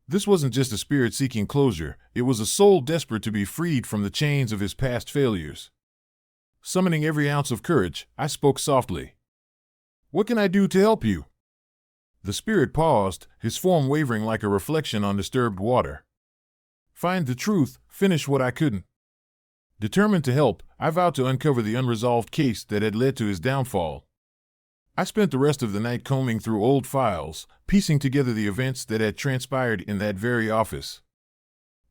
This wasn't just a spirit seeking closure, it was a soul desperate to be freed from the chains of his past failures. Summoning every ounce of courage, I spoke softly. What can I do to help you? The spirit paused, his form wavering like a reflection on disturbed water. Find the truth, finish what I couldn't. Determined to help, I vowed to uncover the unresolved case that had led to his downfall. I spent the rest of the night combing through old files, piecing together the events that had transpired in that very office.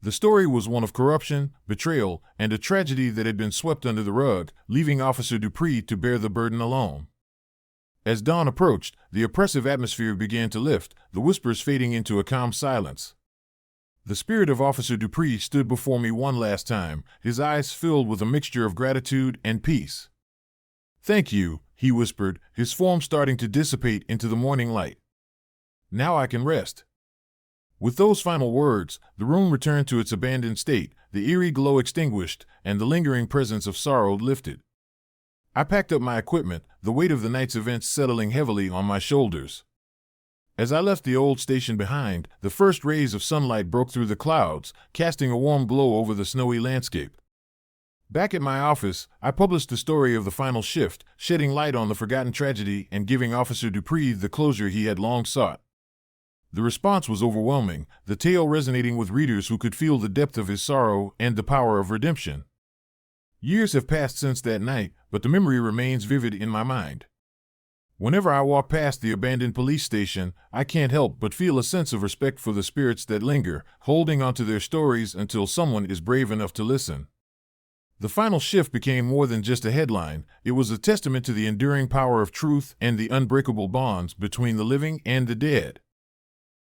The story was one of corruption, betrayal, and a tragedy that had been swept under the rug, leaving Officer Dupree to bear the burden alone. As dawn approached, the oppressive atmosphere began to lift, the whispers fading into a calm silence. The spirit of Officer Dupree stood before me one last time, his eyes filled with a mixture of gratitude and peace. Thank you, he whispered, his form starting to dissipate into the morning light. Now I can rest. With those final words, the room returned to its abandoned state, the eerie glow extinguished, and the lingering presence of sorrow lifted. I packed up my equipment, the weight of the night's events settling heavily on my shoulders. As I left the old station behind, the first rays of sunlight broke through the clouds, casting a warm glow over the snowy landscape. Back at my office, I published the story of the final shift, shedding light on the forgotten tragedy and giving Officer Dupree the closure he had long sought. The response was overwhelming, the tale resonating with readers who could feel the depth of his sorrow and the power of redemption. Years have passed since that night, but the memory remains vivid in my mind. Whenever I walk past the abandoned police station, I can't help but feel a sense of respect for the spirits that linger, holding onto their stories until someone is brave enough to listen. The final shift became more than just a headline. It was a testament to the enduring power of truth and the unbreakable bonds between the living and the dead.